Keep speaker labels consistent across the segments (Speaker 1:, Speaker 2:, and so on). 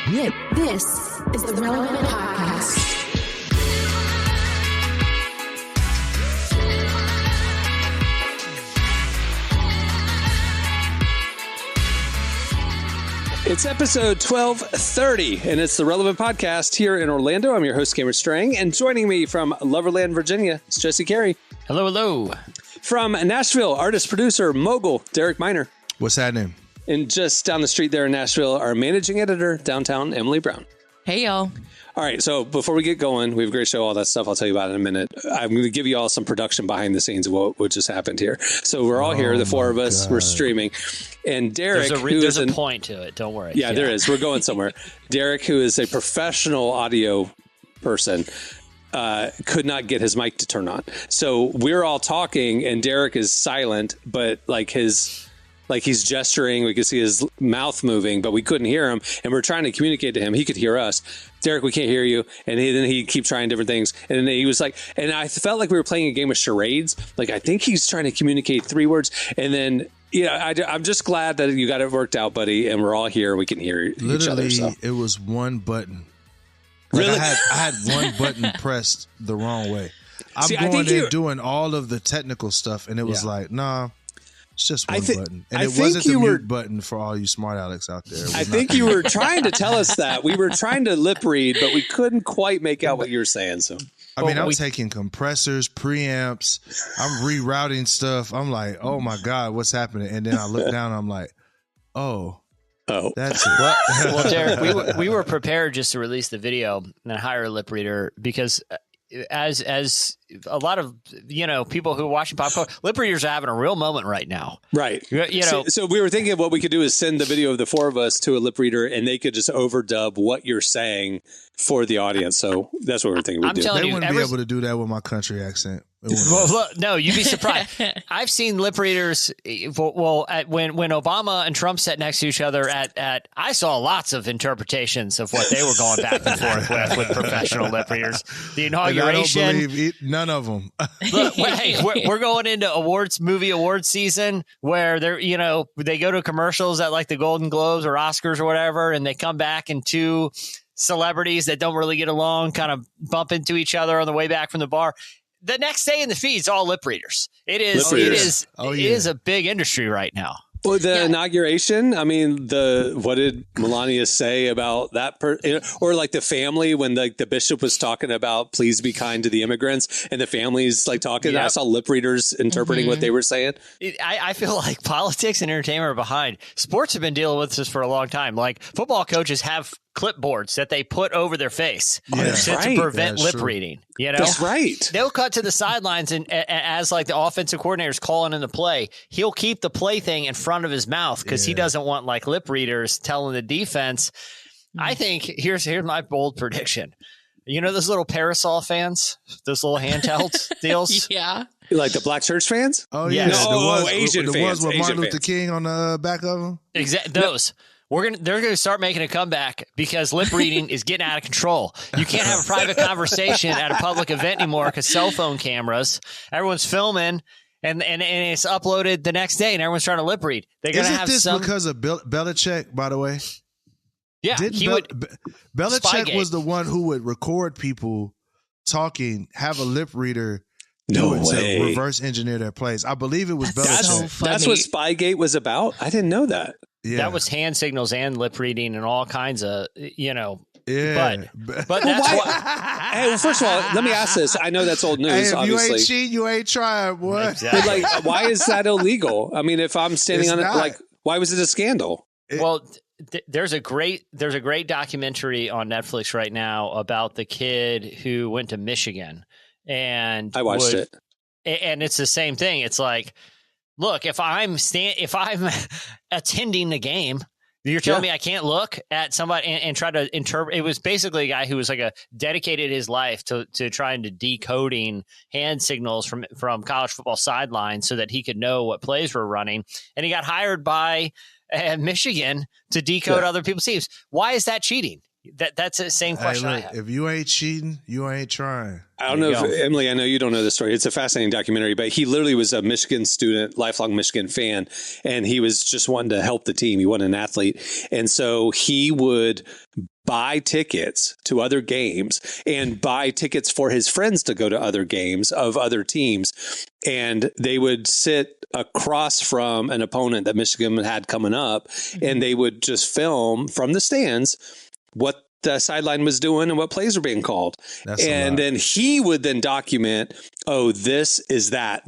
Speaker 1: This is the Relevant Podcast.
Speaker 2: It's episode 1230, and it's the Relevant Podcast here in Orlando. I'm your host, Cameron Strang, and joining me from Loverland, Virginia, is Jesse Carey.
Speaker 3: Hello, hello.
Speaker 2: From Nashville, artist, producer, mogul, Derek Miner.
Speaker 4: What's happening?
Speaker 2: And just down the street there in Nashville, our managing editor, downtown, Emily Brown.
Speaker 5: Hey, y'all.
Speaker 2: All right, so before we get going, we have a great show, all that stuff I'll tell you about in a minute. I'm going to give you all some production behind the scenes of what just happened here. So we're all here, the four of us,
Speaker 4: God.
Speaker 2: We're streaming. And Derek,
Speaker 3: there's a point to it, don't worry.
Speaker 2: Yeah, there is. We're going somewhere. Derek, who is a professional audio person, could not get his mic to turn on. So we're all talking and Derek is silent, but he's gesturing. We could see his mouth moving, but we couldn't hear him. And we're trying to communicate to him. He could hear us. Derek, we can't hear you. And then he'd keep trying different things. And then he was like, and I felt like we were playing a game of charades. Like, I think he's trying to communicate 3 words. And then, I'm just glad that you got it worked out, buddy. And we're all here. We can hear each other. So.
Speaker 4: It was one button.
Speaker 2: Really?
Speaker 4: I had one button pressed the wrong way. I'm doing all of the technical stuff, and it was like, nah. It's just one button. And it wasn't the mute button for all you smart Alex out there.
Speaker 2: I think you were trying to tell us that. We were trying to lip read, but we couldn't quite make out what you were saying. So
Speaker 4: I'm taking compressors, preamps. I'm rerouting stuff. I'm like, oh my God, what's happening? And then I look down and I'm like, oh, that's it.
Speaker 3: Well, Derek, we were prepared just to release the video and hire a lip reader because as a lot of people who are watching pop culture, lip readers are having a real moment right now.
Speaker 2: Right. So we were thinking what we could do is send the video of the four of us to a lip reader and they could just overdub what you're saying for the audience. So that's what we were thinking we'd do.
Speaker 4: They wouldn't be able to do that with my country accent.
Speaker 3: Well, look, no, you'd be surprised. I've seen lip readers. When Obama and Trump sat next to each other I saw lots of interpretations of what they were going back and forth with professional lip readers. The inauguration.
Speaker 4: I don't believe none of them.
Speaker 3: Look, we're going into movie awards season where they go to commercials at like the Golden Globes or Oscars or whatever, and they come back and 2 celebrities that don't really get along kind of bump into each other on the way back from the bar. The next day in the feed's all lip readers. It is a big industry right now.
Speaker 2: Well, the inauguration, I mean, what did Melania say about that? Or like the family when the bishop was talking about please be kind to the immigrants and the family's like talking. Yep. I saw lip readers interpreting what they were saying.
Speaker 3: I feel like politics and entertainment are behind. Sports have been dealing with this for a long time. Like football coaches have clipboards that they put over their face to prevent lip reading.
Speaker 2: That's right.
Speaker 3: They'll cut to the sidelines and as like the offensive coordinator's calling in the play, he'll keep the play thing in front of his mouth because he doesn't want like lip readers telling the defense. I think here's my bold prediction. You know those little parasol fans, those little handheld deals?
Speaker 5: Yeah.
Speaker 2: Like the Black Church fans?
Speaker 4: Oh, yeah.
Speaker 2: Asian fans.
Speaker 4: The ones with Martin Luther King on the back of them?
Speaker 3: Exactly. Those. They're going to start making a comeback because lip reading is getting out of control. You can't have a private conversation at a public event anymore because cell phone cameras. Everyone's filming and it's uploaded the next day and everyone's trying to lip read. They're going to have
Speaker 4: because of Belichick, by the way?
Speaker 3: Yeah.
Speaker 4: Belichick was the one who would record people talking, have a lip reader to reverse engineer their plays. I believe it was Belichick.
Speaker 2: That's what Spygate was about? I didn't know that.
Speaker 4: Yeah.
Speaker 3: That was hand signals and lip reading and all kinds of,
Speaker 4: Yeah.
Speaker 3: But that's why.
Speaker 2: Hey, well, first of all, let me ask this. I know that's old news,
Speaker 4: Hey, if
Speaker 2: obviously.
Speaker 4: you ain't cheating, you ain't trying, boy.
Speaker 3: Exactly.
Speaker 2: But why is that illegal? I mean, if I'm standing on it, why was it a scandal?
Speaker 3: Well, there's a great documentary on Netflix right now about the kid who went to Michigan, and
Speaker 2: I watched it,
Speaker 3: and it's the same thing. It's like, look, if I'm attending the game, you're telling me I can't look at somebody and try to interpret. It was basically a guy who was dedicated his life to trying to decoding hand signals from college football sidelines so that he could know what plays were running. And he got hired by Michigan to decode other people's teams. Why is that cheating? That's the same question I have.
Speaker 4: If you ain't cheating, you ain't trying.
Speaker 2: I don't know if, Emily, I know you don't know this story. It's a fascinating documentary, but he literally was a Michigan student, lifelong Michigan fan, and he was just wanting to help the team. He wasn't an athlete. And so he would buy tickets to other games and buy tickets for his friends to go to other games of other teams. And they would sit across from an opponent that Michigan had coming up, and they would just film from the stands what the sideline was doing and what plays were being called. And then he would then document, oh, this is that.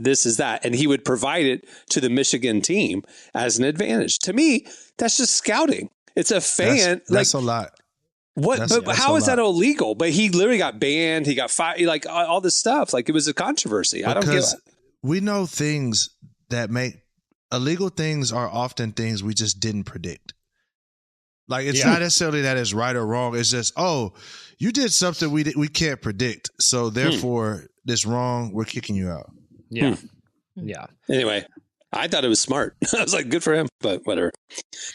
Speaker 2: And he would provide it to the Michigan team as an advantage. To me, that's just scouting. It's a fan.
Speaker 4: That's a lot.
Speaker 2: What? But how is that illegal? But he literally got banned. He got fired. Like all this stuff. Like it was a controversy. I don't get it.
Speaker 4: We know things that make illegal things are often things we just didn't predict. Like it's not necessarily that it's right or wrong. It's just, oh, you did something we can't predict. So therefore, this wrong. We're kicking you out.
Speaker 3: Yeah. Yeah.
Speaker 2: Anyway, I thought it was smart. I was like, good for him, but whatever.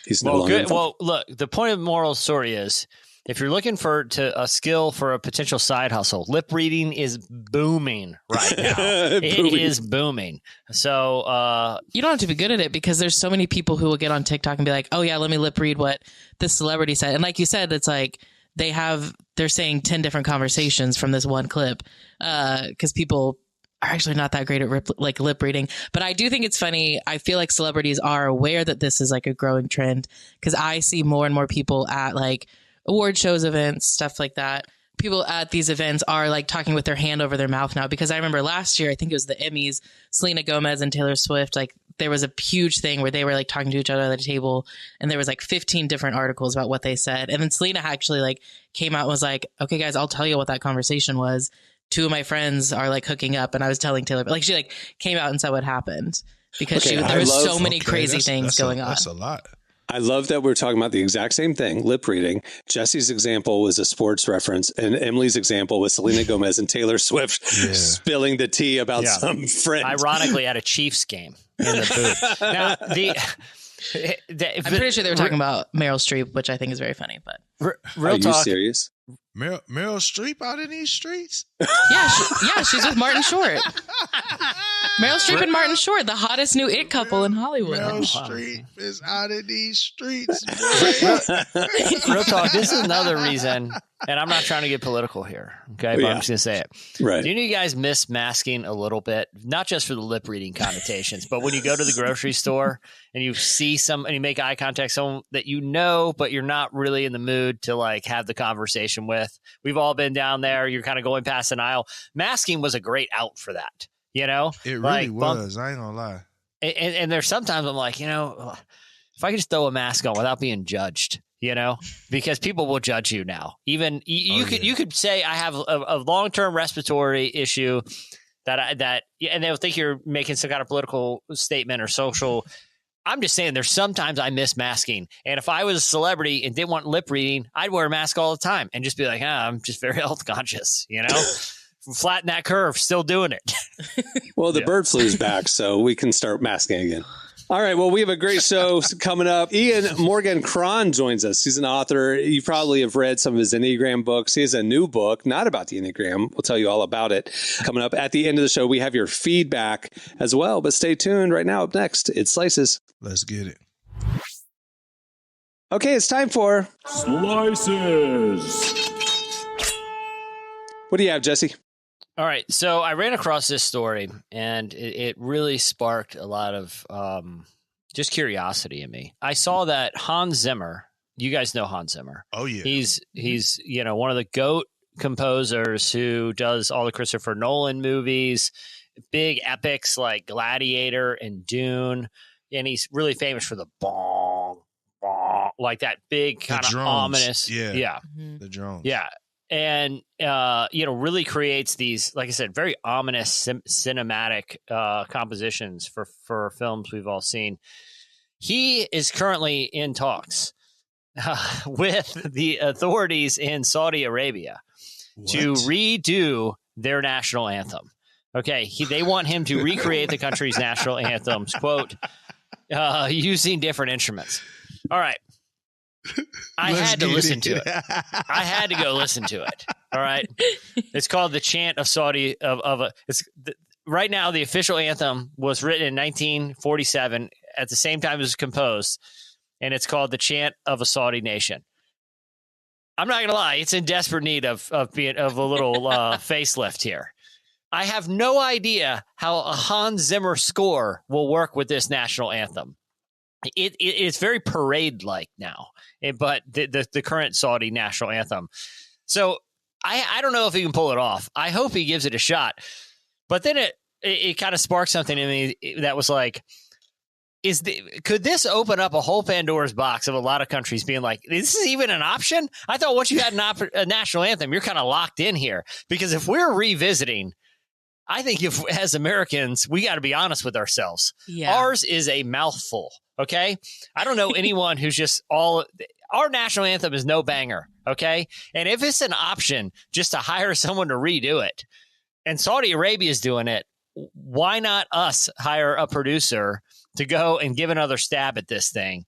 Speaker 2: He's no longer
Speaker 3: good.
Speaker 2: involved.
Speaker 3: Well, look, the point of the moral story is, if you're looking for a skill for a potential side hustle, lip reading is booming right now. It is booming. So
Speaker 5: you don't have to be good at it, because there's so many people who will get on TikTok and be like, oh yeah, let me lip read what this celebrity said. And like you said, it's like they're saying 10 different conversations from this one clip, because people are actually not that great at lip reading. But I do think it's funny. I feel like celebrities are aware that this is like a growing trend, because I see more and more people at like award shows, events, stuff like that. People at these events are like talking with their hand over their mouth now, because I remember last year, I think it was the Emmys, Selena Gomez and Taylor Swift, like there was a huge thing where they were like talking to each other at the table, and there was like 15 different articles about what they said. And then Selena actually like came out and was like, okay guys, I'll tell you what that conversation was. 2 of my friends are like hooking up, and I was telling Taylor, like she like came out and said what happened, because there was so many crazy things going on.
Speaker 4: That's a lot.
Speaker 2: I love that we're talking about the exact same thing, lip reading. Jesse's example was a sports reference, and Emily's example was Selena Gomez and Taylor Swift spilling the tea about some friend.
Speaker 3: Ironically, at a Chiefs game in the booth. Now,
Speaker 5: I'm pretty sure they were talking about Meryl Streep, which I think is very funny. But
Speaker 2: real talk. Are you serious?
Speaker 4: Meryl Streep out in these streets?
Speaker 5: Yeah, she's with Martin Short. Meryl Streep and Martin Short, the hottest new it couple in Hollywood.
Speaker 4: Meryl Streep is out in these streets.
Speaker 3: Real talk. This is another reason, and I'm not trying to get political here, okay? But I'm just going to say it.
Speaker 2: Right.
Speaker 3: Do you guys miss masking a little bit? Not just for the lip reading connotations, but when you go to the grocery store and you see and you make eye contact, someone that you know, but you're not really in the mood to like have the conversation with. We've all been down there. You're kind of going past an aisle. Masking was a great out for that. You know,
Speaker 4: it really was. I ain't gonna lie.
Speaker 3: And there's sometimes I'm like, if I could just throw a mask on without being judged, because people will judge you now. Even you could say I have a long-term respiratory issue and they'll think you're making some kind of political statement or social. I'm just saying there's sometimes I miss masking. And if I was a celebrity and didn't want lip reading, I'd wear a mask all the time and just be like, I'm just very health conscious, Flatten that curve, still doing it.
Speaker 2: Well, the bird flu's back, so we can start masking again. All right. Well, we have a great show coming up. Ian Morgan Cron joins us. He's an author. You probably have read some of his Enneagram books. He has a new book, not about the Enneagram. We'll tell you all about it coming up. At the end of the show, we have your feedback as well. But stay tuned. Right now, up next, it's Slices.
Speaker 4: Let's get it.
Speaker 2: Okay, it's time for
Speaker 6: Slices.
Speaker 2: What do you have, Jesse?
Speaker 3: All right. So I ran across this story, and it really sparked a lot of just curiosity in me. I saw that Hans Zimmer, you guys know Hans Zimmer.
Speaker 4: Oh, yeah.
Speaker 3: He's one of the GOAT composers who does all the Christopher Nolan movies, big epics like Gladiator and Dune. And he's really famous for the bong, bong, like that big kind of ominous.
Speaker 4: Yeah. The drones.
Speaker 3: Yeah. And, really creates these, like I said, very ominous cinematic compositions for films we've all seen. He is currently in talks with the authorities in Saudi Arabia to redo their national anthem. Okay. They want him to recreate the country's national anthems, quote, using different instruments. All right. I had to listen to it. I had to go listen to it. All right. It's called the Chant of Saudi right now. The official anthem was written in 1947 at the same time it was composed, and it's called the Chant of a Saudi Nation. I'm not gonna lie, it's in desperate need of a little facelift here. I have no idea how a Hans Zimmer score will work with this national anthem. It's very parade-like now, but the current Saudi national anthem. So I don't know if he can pull it off. I hope he gives it a shot. But then it kind of sparked something in me that was like, could this open up a whole Pandora's box of a lot of countries being like, this is even an option? I thought once you had a national anthem, you're kind of locked in here. Because if we're revisiting, I think as Americans, we got to be honest with ourselves. Yeah. Ours is a mouthful, okay? I don't know anyone who's just our national anthem is no banger, okay? And if it's an option just to hire someone to redo it, and Saudi Arabia is doing it, why not us hire a producer to go and give another stab at this thing?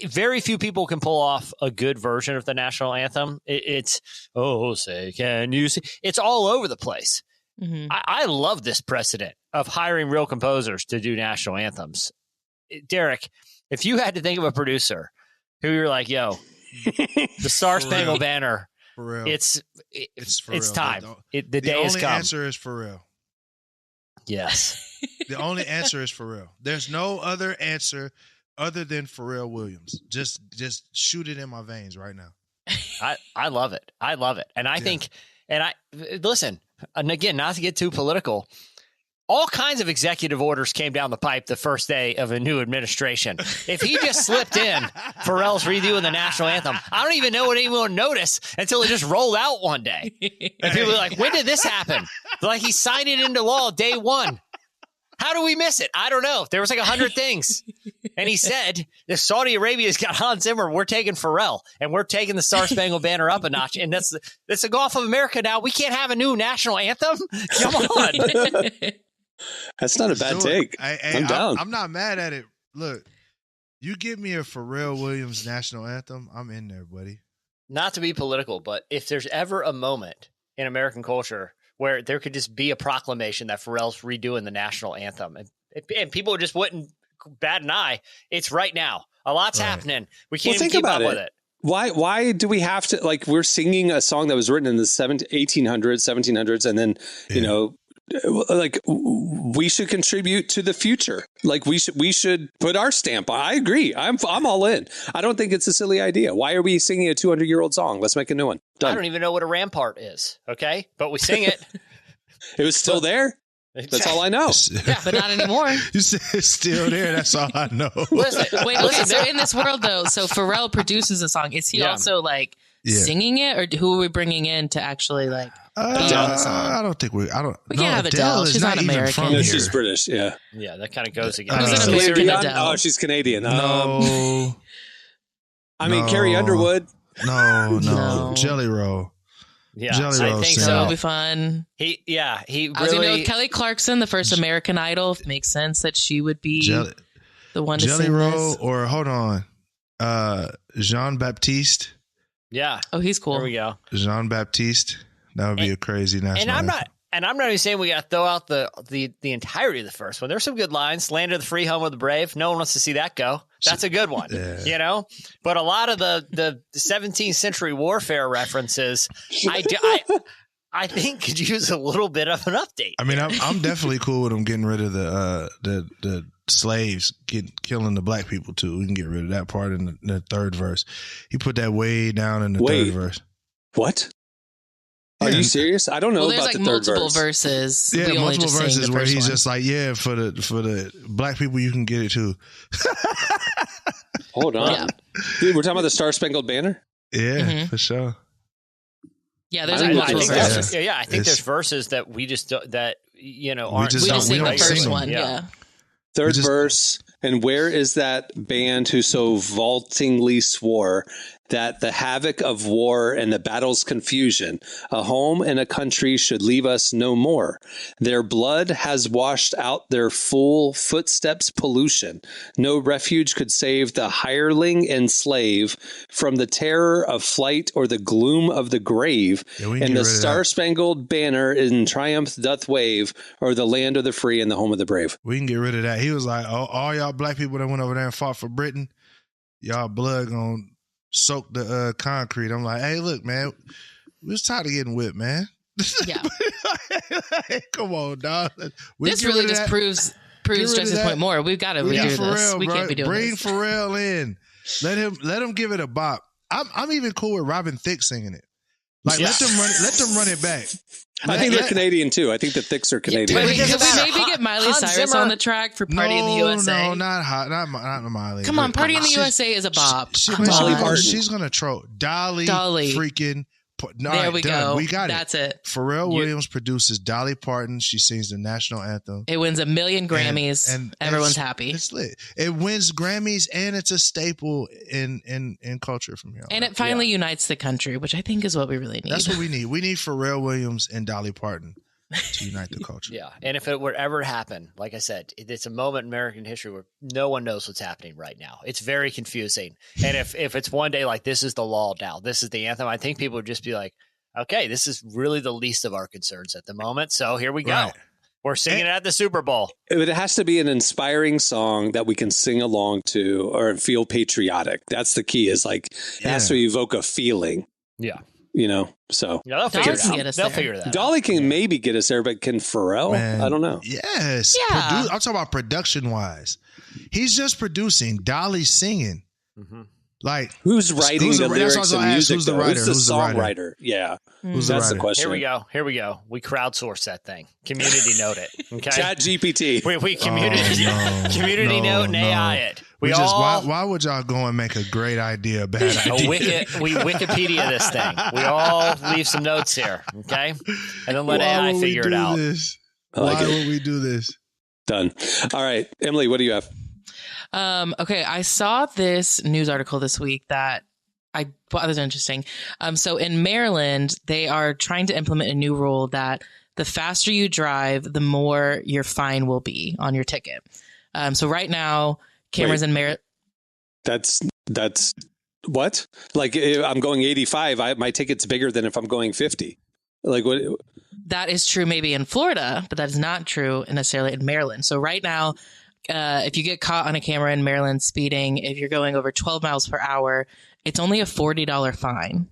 Speaker 3: Very few people can pull off a good version of the national anthem. It's, oh, say, can you see? It's all over the place. Mm-hmm. I love this precedent of hiring real composers to do national anthems. Derek, if you had to think of a producer who you're like, yo, the Star Spangled Banner,
Speaker 4: for real.
Speaker 3: It's time. The day has come.
Speaker 4: The only answer is for real.
Speaker 3: Yes.
Speaker 4: The only answer is for real. There's no other answer other than Pharrell Williams. Just shoot it in my veins right now.
Speaker 3: I love it. I love it. And I think, listen, and again, not to get too political, all kinds of executive orders came down the pipe the first day of a new administration. If he just slipped in Pharrell's redoing the national anthem, I don't even know what anyone noticed until it just rolled out one day. And people are like, when did this happen? They're like, he signed it into law day one. How do we miss it? I don't know. There was like 100 things. And he said, if Saudi Arabia's got Hans Zimmer, we're taking Pharrell, and we're taking the Star Spangled Banner up a notch. And that's the Gulf of America now. We can't have a new national anthem? Come on.
Speaker 2: That's not a bad take. I'm down.
Speaker 4: I'm not mad at it. Look, you give me a Pharrell Williams national anthem, I'm in there, buddy.
Speaker 3: Not to be political, but if there's ever a moment in American culture where there could just be a proclamation that Pharrell's redoing the national anthem, and people just wouldn't bat an eye, it's right now. A lot's happening. We can't even keep up with it.
Speaker 2: Why do we have to, like, we're singing a song that was written in the 1800s, 1700s, and then, you know, like, we should contribute to the future. Like, we should put our stamp on. I agree. I'm all in. I don't think it's a silly idea. Why are we singing a 200-year-old song? Let's make a new one. Done.
Speaker 3: I don't even know what a rampart is. Okay, but we sing it.
Speaker 2: It was still there. That's all I know.
Speaker 5: Yeah, but not anymore.
Speaker 4: You said it's still there. That's all I know.
Speaker 3: Listen,
Speaker 5: wait, okay, so in this world, though, so Pharrell produces a song. Is he also, like, singing it, or who are we bringing in to actually, like, be on the song?
Speaker 4: I don't think we can't have
Speaker 5: Adele. She's not American.
Speaker 2: No, she's British. Yeah.
Speaker 3: Yeah, that kind of goes again.
Speaker 5: Who's an American Adele?
Speaker 2: Oh, she's Canadian.
Speaker 4: No.
Speaker 2: I mean, Carrie Underwood.
Speaker 4: No. Jelly Roll.
Speaker 3: Yeah,
Speaker 4: Jelly Roll
Speaker 5: I think so. It'll be fun.
Speaker 3: He really.
Speaker 5: I was gonna go Kelly Clarkson, the first American Idol. It makes sense that she would be the one to
Speaker 4: Jelly
Speaker 5: sing
Speaker 4: Roll,
Speaker 5: this.
Speaker 4: or hold on, Jean Baptiste.
Speaker 3: Yeah.
Speaker 5: Oh, he's cool.
Speaker 3: There we go.
Speaker 4: Jean Baptiste. That would be a crazy national.
Speaker 3: And I'm not even saying we got to throw out the entirety of the first one. There's some good lines. Land of the free, home of the brave. No one wants to see that go. That's a good one, you know? But a lot of the 17th century warfare references, I think could use a little bit of an update.
Speaker 4: I mean, I'm definitely cool with them getting rid of the slaves killing the black people too. We can get rid of that part in the third verse. He put that way down in the third verse.
Speaker 2: What? Are you serious? I don't know about the third verse.
Speaker 5: Multiple verses.
Speaker 4: Yeah, multiple verses where he's just like, for the black people, you can get it too.
Speaker 2: Hold on. Yeah. Dude, we're talking about the Star Spangled Banner?
Speaker 4: Yeah, for sure.
Speaker 5: Yeah, there's multiple verses.
Speaker 3: I think there's verses that we just aren't.
Speaker 5: We just sing the first one. Yeah.
Speaker 2: Third verse. And where is that band who so vaultingly swore that the havoc of war and the battle's confusion, a home and a country should leave us no more? Their blood has washed out their full footsteps pollution. No refuge could save the hireling and slave from the terror of flight or the gloom of the grave. And the Star-Spangled Banner in triumph doth wave, or the land of the free and the home of the brave.
Speaker 4: We can get rid of that. He was like, all y'all black people that went over there and fought for Britain, y'all blood gonna soak the concrete. I'm like, hey, look, man, we was tired of getting whipped, man.
Speaker 5: Yeah.
Speaker 4: Come on, dog.
Speaker 5: This really just proves Justin's point more. We've got to redo this. We can't be doing
Speaker 4: Bring
Speaker 5: this.
Speaker 4: Pharrell in. Let him give it a bop. I'm even cool with Robin Thicke singing it. Like let them run it back.
Speaker 2: I think they're Canadian too. I think the Thicks are Canadian.
Speaker 5: Could we maybe get Miley Cyrus on the track for Party in the USA?
Speaker 4: No, not Miley.
Speaker 5: Come on, Party in the USA is a bop.
Speaker 4: She's gonna troll Dolly. Freaking.
Speaker 5: There we go.
Speaker 4: We got
Speaker 5: That's it.
Speaker 4: Pharrell Williams produces Dolly Parton. She sings the national anthem.
Speaker 5: It wins 1 million Grammys. And everyone's happy.
Speaker 4: It's lit. It wins Grammys, and it's a staple in culture from here on.
Speaker 5: And it finally unites the country, which I think is what we really need.
Speaker 4: That's what we need. We need Pharrell Williams and Dolly Parton to unite the culture.
Speaker 3: Yeah. And if it were ever happen, like I said, it's a moment in American history where no one knows what's happening right now. It's very confusing. And if it's one day like this is the law now, this is the anthem, I think people would just be like, okay, this is really the least of our concerns at the moment. So here we go. Right. We're singing it at the Super Bowl.
Speaker 2: It has to be an inspiring song that we can sing along to or feel patriotic. That's the key, is like, it has to evoke a feeling.
Speaker 3: Yeah.
Speaker 2: You know, so
Speaker 3: they'll figure it out. They'll figure that out.
Speaker 2: Dolly can maybe get us there, but can Pharrell?
Speaker 4: Man,
Speaker 2: I don't know.
Speaker 4: Yes.
Speaker 5: Yeah.
Speaker 4: I'm talking about production wise. He's just producing. Dolly's singing.
Speaker 3: Mm-hmm.
Speaker 4: Like
Speaker 2: who's writing the lyrics and music?
Speaker 4: Who's the writer?
Speaker 2: Who's the songwriter? Yeah,
Speaker 4: who's
Speaker 2: that's the question.
Speaker 3: Here we go. We crowdsource that thing. Community note it. Okay.
Speaker 2: Chat GPT.
Speaker 3: We community note and AI it.
Speaker 4: Why would y'all go and make a great idea a bad idea?
Speaker 3: We Wikipedia this thing. We all leave some notes here, okay? And then let AI figure it out.
Speaker 4: Why would we do this?
Speaker 2: Done. All right, Emily, what do you have?
Speaker 5: Okay, I saw this news article this week that I thought was interesting. So in Maryland, they are trying to implement a new rule that the faster you drive, the more your fine will be on your ticket. So right now, cameras in Maryland.
Speaker 2: That's what? Like, if I'm going 85, my ticket's bigger than if I'm going 50. Like what?
Speaker 5: That is true maybe in Florida, but that is not true necessarily in Maryland. So right now, if you get caught on a camera in Maryland speeding, if you're going over 12 miles per hour, it's only a $40 fine.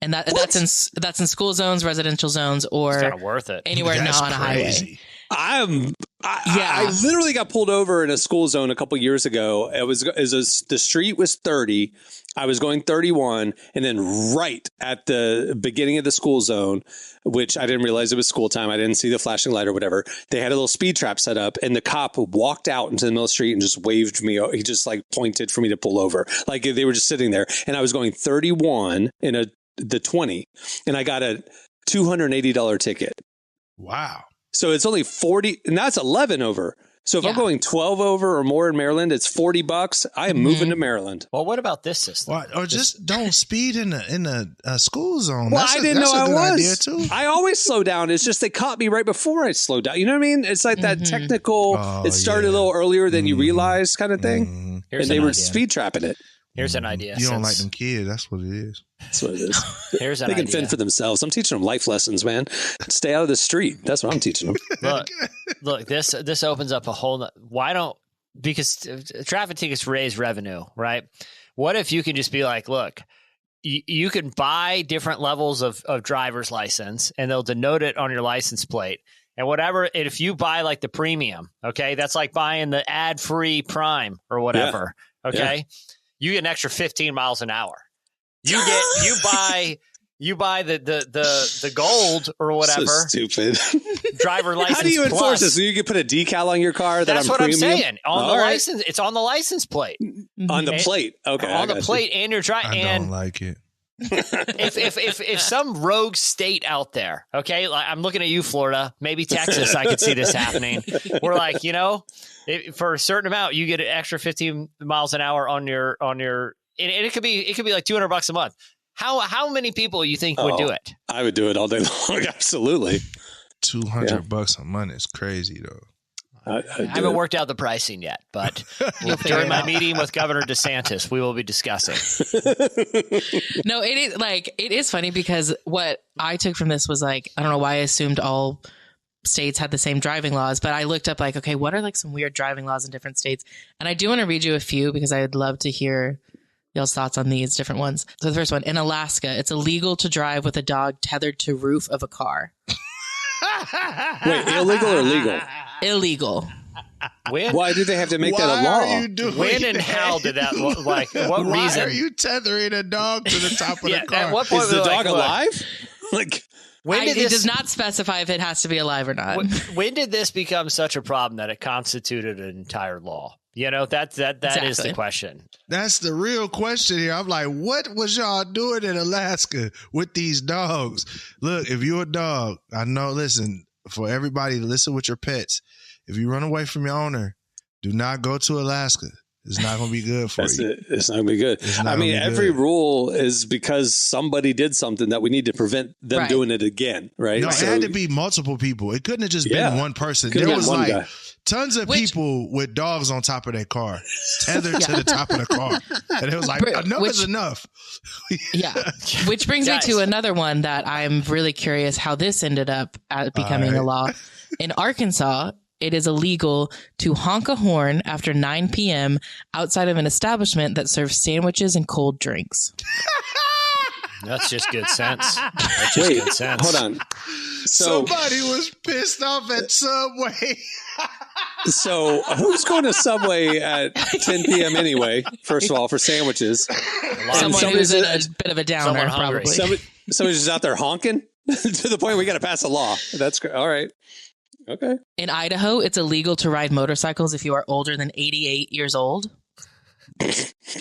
Speaker 5: And that's in school zones, residential zones, or
Speaker 3: it's kind of worth it.
Speaker 5: Anywhere not on a highway.
Speaker 2: I literally got pulled over in a school zone a couple years ago. The street was 30. I was going 31, and then right at the beginning of the school zone, which I didn't realize it was school time. I didn't see the flashing light or whatever. They had a little speed trap set up, and the cop walked out into the middle of the street and just waved me. He just like pointed for me to pull over. Like they were just sitting there, and I was going 31 in the 20, and I got a $280 ticket.
Speaker 4: Wow.
Speaker 2: So it's only 40, and that's 11 over. So if I'm going 12 over or more in Maryland, it's $40. I am moving to Maryland.
Speaker 3: Well, what about this system?
Speaker 4: Or just don't speed in a school zone.
Speaker 2: Well, I didn't know I was. Idea too. I always slow down. It's just they caught me right before I slowed down. You know what I mean? It's like that technical. It started a little earlier than you realized, kind of thing. And they were speed trapping it.
Speaker 3: Here's an idea.
Speaker 4: You don't like them kids. That's what it is.
Speaker 2: That's what it is.
Speaker 3: Here's an
Speaker 2: idea. They
Speaker 3: can
Speaker 2: fend for themselves. I'm teaching them life lessons, man. Stay out of the street. That's what I'm teaching them.
Speaker 3: Look. This opens up a whole. Because traffic tickets raise revenue, right? What if you can just be like, look, you can buy different levels of driver's license, and they'll denote it on your license plate. And whatever, if you buy like the premium, okay, that's like buying the ad-free Prime or whatever, okay. Yeah. You get an extra 15 miles an hour. You buy the gold or whatever.
Speaker 2: So stupid.
Speaker 3: Driver license.
Speaker 2: How do you enforce this? So you can put a decal on your car that
Speaker 3: that's what
Speaker 2: premium?
Speaker 3: I'm saying. On the license, it's on the license plate.
Speaker 2: On the plate. Okay.
Speaker 3: On the plate and your drive.
Speaker 4: I don't like it.
Speaker 3: if some rogue state out there, okay, like I'm looking at you, Florida, maybe Texas, I could see this happening. We're like, for a certain amount, you get an extra 15 miles an hour on your, and it could be like $200 a month. How many people you think would do it?
Speaker 2: I would do it all day long. Absolutely.
Speaker 4: $200 a month is crazy though.
Speaker 3: I haven't worked out the pricing yet, but during my meeting with Governor DeSantis, we will be discussing.
Speaker 5: No, it is funny because what I took from this was like, I don't know why I assumed all states had the same driving laws, but I looked up like, okay, what are like some weird driving laws in different states? And I do want to read you a few because I would love to hear y'all's thoughts on these different ones. So the first one, in Alaska, it's illegal to drive with a dog tethered to roof of a car.
Speaker 2: Wait, illegal or legal?
Speaker 5: Illegal.
Speaker 3: When?
Speaker 2: Why did they have to make that a law?
Speaker 3: When and how did that look like? What
Speaker 4: Why
Speaker 3: reason?
Speaker 4: are you tethering a dog to the top of the car?
Speaker 3: At what point
Speaker 2: Is the
Speaker 3: were they
Speaker 2: dog
Speaker 3: like,
Speaker 2: alive? Like,
Speaker 3: When did
Speaker 5: It
Speaker 3: this?
Speaker 5: does not specify if it has to be alive or not.
Speaker 3: When did this become such a problem that it constituted an entire law? You know, that is the question.
Speaker 4: That's the real question here. I'm like, what was y'all doing in Alaska with these dogs? Look, if you're a dog, I know, listen, for everybody, listen with your pets. If you run away from your owner, do not go to Alaska. It's not going to be good for you.
Speaker 2: it's not going to be good. I mean, every rule is because somebody did something that we need to prevent them doing it again, right?
Speaker 4: No, it had to be multiple people. It couldn't have just been one person.
Speaker 2: Could've
Speaker 4: There
Speaker 2: been
Speaker 4: was
Speaker 2: one
Speaker 4: like
Speaker 2: guy.
Speaker 4: tons of people with dogs on top of their car, tethered to the top of the car. And it was like, enough is enough.
Speaker 5: Yeah. Which brings me to another one that I'm really curious how this ended up becoming a law. In Arkansas, it is illegal to honk a horn after 9 p.m. outside of an establishment that serves sandwiches and cold drinks.
Speaker 3: That's just good sense. That's just good sense.
Speaker 2: Hold on. So,
Speaker 4: somebody was pissed off at Subway.
Speaker 2: So who's going to Subway at 10 p.m. anyway, first of all, for sandwiches?
Speaker 5: Someone who's in a bit of a downer, probably.
Speaker 2: Somebody's just out there honking to the point we got to pass a law. That's great. All right. Okay.
Speaker 5: In Idaho, it's illegal to ride motorcycles if you are older than 88 years old.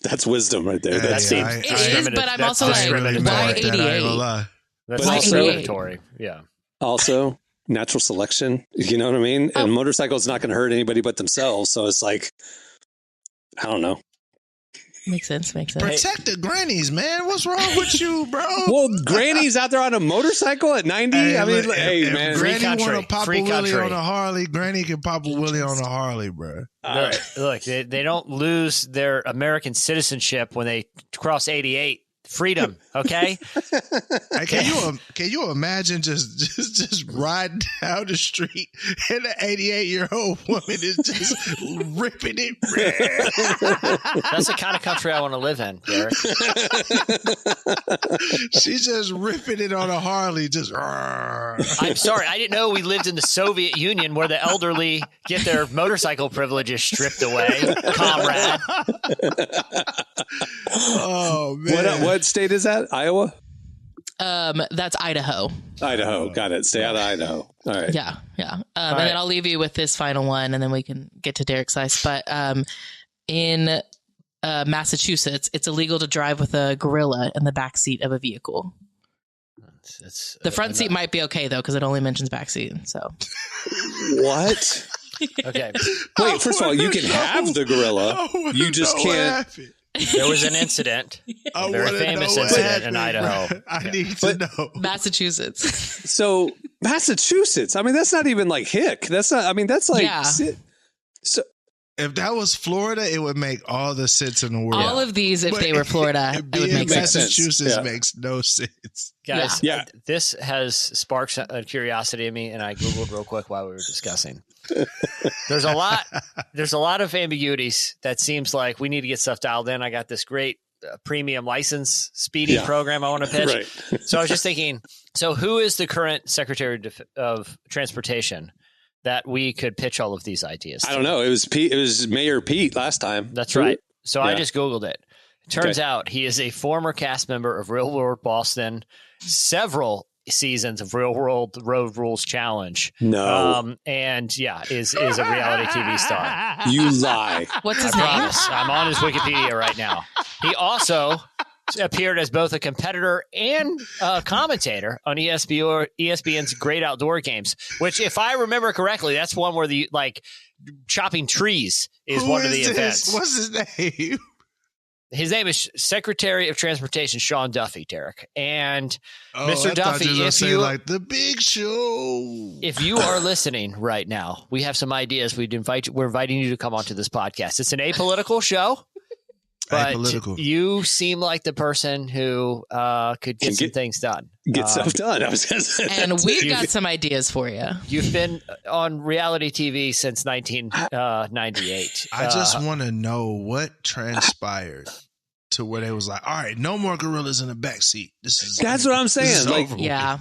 Speaker 2: That's wisdom right there.
Speaker 3: That seems
Speaker 5: it is, but I'm also like, why 88?
Speaker 3: That's
Speaker 2: But also-
Speaker 3: discriminatory. Yeah.
Speaker 2: Also, natural selection. You know what I mean? And motorcycles not going to hurt anybody but themselves. So it's like, I don't know.
Speaker 5: Makes sense.
Speaker 4: Protect the grannies, man. What's wrong with you, bro?
Speaker 2: Well, granny's out there on a motorcycle at 90.
Speaker 4: Hey,
Speaker 2: I mean,
Speaker 4: look,
Speaker 2: hey,
Speaker 4: if
Speaker 2: man.
Speaker 4: Granny want to pop a
Speaker 3: Free
Speaker 4: willy
Speaker 3: country.
Speaker 4: on a Harley, Granny can pop a willy on a Harley, bro.
Speaker 3: Look, they don't lose their American citizenship when they cross 88. Freedom, okay?
Speaker 4: Hey, can you imagine just riding down the street and an 88-year-old woman is just ripping it?
Speaker 3: That's the kind of country I want to live in, Derek.
Speaker 4: She's just ripping it on a Harley, just.
Speaker 3: I'm sorry, I didn't know we lived in the Soviet Union where the elderly get their motorcycle privileges stripped away, comrade.
Speaker 4: Oh man!
Speaker 2: What state is that? Iowa?
Speaker 5: That's Idaho.
Speaker 2: Idaho. Got it. Stay out of Idaho. All right.
Speaker 5: Yeah. And then I'll leave you with this final one, and then we can get to Derek's slice. But in Massachusetts, it's illegal to drive with a gorilla in the back seat of a vehicle. The front seat might be okay, though, because it only mentions back seat. So
Speaker 2: What?
Speaker 3: Okay.
Speaker 2: Wait, first of all, you can have the gorilla. You just can't.
Speaker 3: There was an incident, a very famous incident in Idaho.
Speaker 4: I need to know.
Speaker 5: Massachusetts.
Speaker 2: So Massachusetts. I mean, that's not even like hick. That's not. I mean, that's like.
Speaker 5: Yeah.
Speaker 2: So
Speaker 4: If that was Florida, it would make all the sense in the world.
Speaker 5: All of these, if they were Florida, it would make sense.
Speaker 4: Massachusetts
Speaker 2: Yeah.
Speaker 4: makes no sense.
Speaker 3: Guys,
Speaker 2: Yeah.
Speaker 3: this has sparked a curiosity in me, and I Googled real quick while we were discussing. There's a lot of ambiguities that seems like we need to get stuff dialed in. I got this great premium license speeding program I want to pitch.
Speaker 2: Right.
Speaker 3: So I was just thinking, so who is the current Secretary of Transportation that we could pitch all of these ideas to?
Speaker 2: I don't know. It was Pete. It was Mayor Pete last time.
Speaker 3: That's right. So I
Speaker 2: Yeah.
Speaker 3: just Googled it. Turns out he is a former cast member of Real World Boston, several seasons of Real World Road Rules Challenge.
Speaker 2: No.
Speaker 3: And yeah, is a reality TV star.
Speaker 2: You lie.
Speaker 5: What's his
Speaker 3: I
Speaker 5: name?
Speaker 3: promise. I'm on his Wikipedia right now. He also appeared as both a competitor and a commentator on ESPN's Great Outdoor Games, which, if I remember correctly, that's one where the chopping trees is one of the events.
Speaker 4: What's his name?
Speaker 3: His name is Secretary of Transportation Sean Duffy, Derek. And Mr.
Speaker 4: I
Speaker 3: Duffy,
Speaker 4: thought you were
Speaker 3: if
Speaker 4: saying
Speaker 3: you
Speaker 4: like the Big Show,
Speaker 3: if you are listening right now, we have some ideas. We're inviting you to come onto this podcast. It's an apolitical show. But
Speaker 4: Apolitical.
Speaker 3: you seem like the person who could get some things done.
Speaker 2: Get stuff done. I was going to say.
Speaker 5: And we've got some ideas for you.
Speaker 3: You've been on reality TV since 1998.
Speaker 4: I just want to know what transpired to where they was like, all right, no more gorillas in the back seat.
Speaker 2: That's what I'm saying. Like,
Speaker 5: yeah.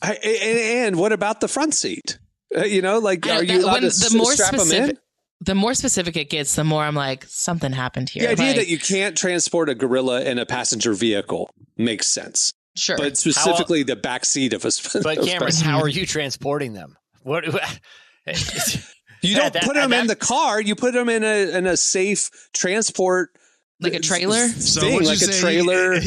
Speaker 2: And what about the front seat? Are you allowed to strap them in?
Speaker 5: The more specific it gets, the more I'm like, something happened here.
Speaker 2: The idea that you can't transport a gorilla in a passenger vehicle makes sense.
Speaker 5: Sure.
Speaker 2: But specifically the back seat of a
Speaker 3: But Cameron, how are you transporting them? What?
Speaker 2: You don't put them in the car. You put them in a safe transport.
Speaker 5: Like a trailer?
Speaker 2: Like a trailer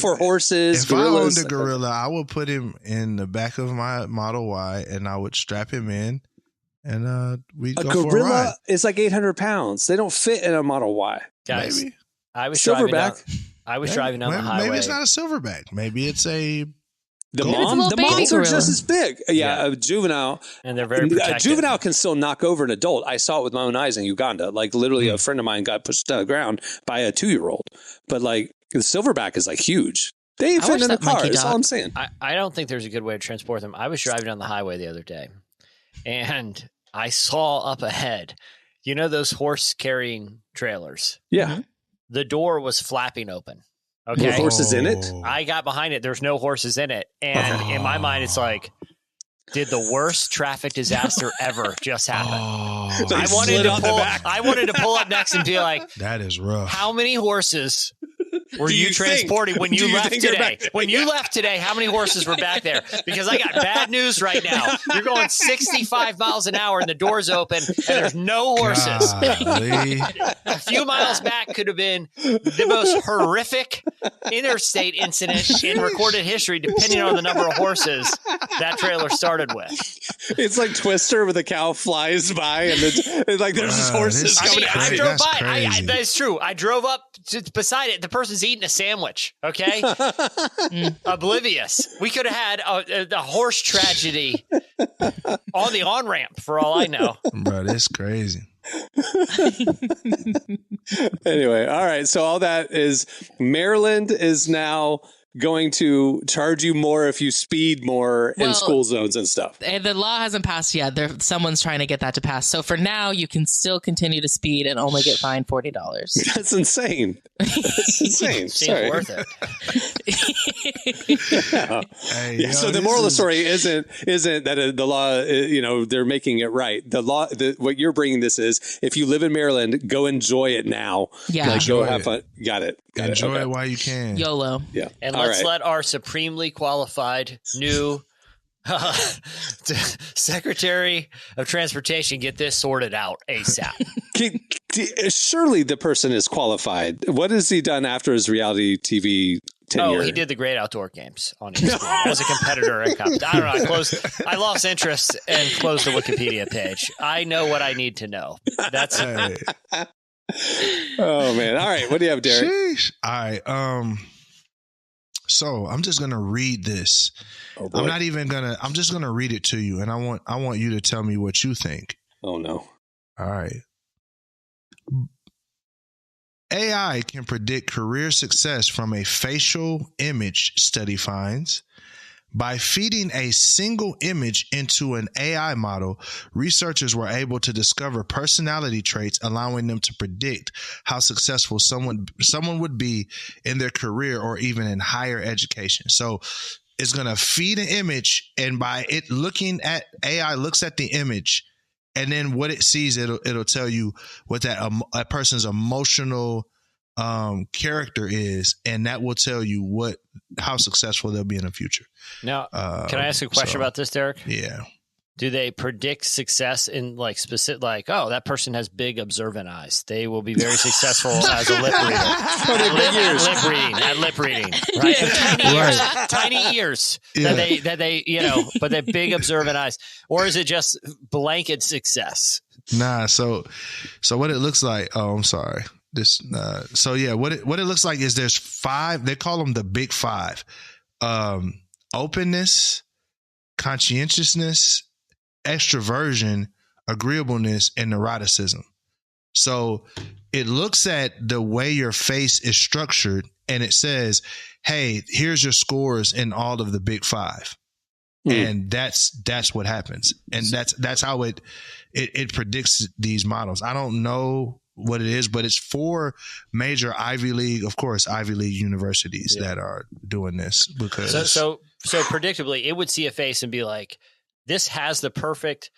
Speaker 2: for horses.
Speaker 4: If I owned a gorilla, I would put him in the back of my Model Y and I would strap him in and we'd go for a ride. A gorilla
Speaker 2: is like 800 pounds. They don't fit in a Model Y.
Speaker 3: Guys,
Speaker 4: maybe.
Speaker 3: I was
Speaker 2: Silverback.
Speaker 3: driving down the highway.
Speaker 4: Maybe it's not a silverback. Maybe it's a...
Speaker 2: The moms are just as big. Yeah, a juvenile.
Speaker 3: And they're very protected.
Speaker 2: A juvenile can still knock over an adult. I saw it with my own eyes in Uganda. Like literally a friend of mine got pushed to the ground by a 2-year-old. But like the silverback is like huge. They ain't fit in the car. That's all I'm saying.
Speaker 3: I don't think there's a good way to transport them. I was driving down the highway the other day and I saw up ahead, those horse carrying trailers.
Speaker 2: Yeah.
Speaker 3: The door was flapping open. Okay.
Speaker 2: With horses in it?
Speaker 3: I got behind it. There's no horses in it. And in my mind, it's like, did the worst traffic disaster ever just happen? I wanted to pull up next and be like,
Speaker 4: that is rough.
Speaker 3: How many horses were you transporting when you left today? When you left today, how many horses were back there? Because I got bad news right now. You're going 65 miles an hour and the door's open and there's no horses. A few miles back could have been the most horrific interstate incident in recorded history, depending on the number of horses that trailer started with.
Speaker 2: It's like Twister where the cow flies by and it's like there's just horses coming out.
Speaker 3: I drove by. That's true. I drove up beside it. The person's eating a sandwich. Okay. Oblivious. We could have had a horse tragedy on the on-ramp for all I know.
Speaker 4: Bro, that's crazy.
Speaker 2: Anyway, all right. So all that is Maryland is now going to charge you more if you speed more in school zones and stuff.
Speaker 5: The law hasn't passed yet. Someone's trying to get that to pass. So for now, you can still continue to speed and only get fined $40.
Speaker 2: That's insane. That's insane.
Speaker 3: Seems worth it.
Speaker 2: So the moral of the story isn't that the law, they're making it right. The law, what you're bringing this is, if you live in Maryland, go enjoy it now.
Speaker 5: Yeah.
Speaker 2: Go have fun. Got it.
Speaker 4: Enjoy it while you can.
Speaker 5: YOLO.
Speaker 2: Yeah.
Speaker 3: And let's let our supremely qualified new Secretary of Transportation get this sorted out ASAP.
Speaker 2: Surely the person is qualified. What has he done after his reality TV tenure?
Speaker 3: Oh, he did the Great Outdoor Games on ESPN as a competitor. I don't know. I lost interest and closed the Wikipedia page. I know what I need to know. That's it.
Speaker 2: Oh man! All right, what do you have, Derek?
Speaker 4: Sheesh. All right. So I'm just gonna read this.
Speaker 2: Oh, boy.
Speaker 4: I'm just gonna read it to you, and I want you to tell me what you think.
Speaker 2: Oh no!
Speaker 4: All right. AI can predict career success from a facial image, study finds. By feeding a single image into an AI model, researchers were able to discover personality traits, allowing them to predict how successful someone would be in their career or even in higher education. So it's going to feed an image, and by it looking at AI looks at the image, and then what it sees, it'll tell you what that a person's emotional character is, and that will tell you how successful they'll be in the future.
Speaker 3: Now, can I ask a question about this, Derek?
Speaker 4: Yeah.
Speaker 3: Do they predict success in specific, that person has big observant eyes. They will be very successful as a lip reader. At lip reading, right? Tiny ears that they but they're big observant eyes. Or is it just blanket success?
Speaker 4: Nah. So what it looks like. Oh, I'm sorry. What it looks like is there's 5. They call them the big 5: openness, conscientiousness, extroversion, agreeableness, and neuroticism. So it looks at the way your face is structured, and it says, "Hey, here's your scores in all of the big 5," and that's what happens, and that's how it predicts these models. I don't know what it is, but it's 4 major Ivy League universities that are doing this because
Speaker 3: so predictably it would see a face and be like, this has the perfect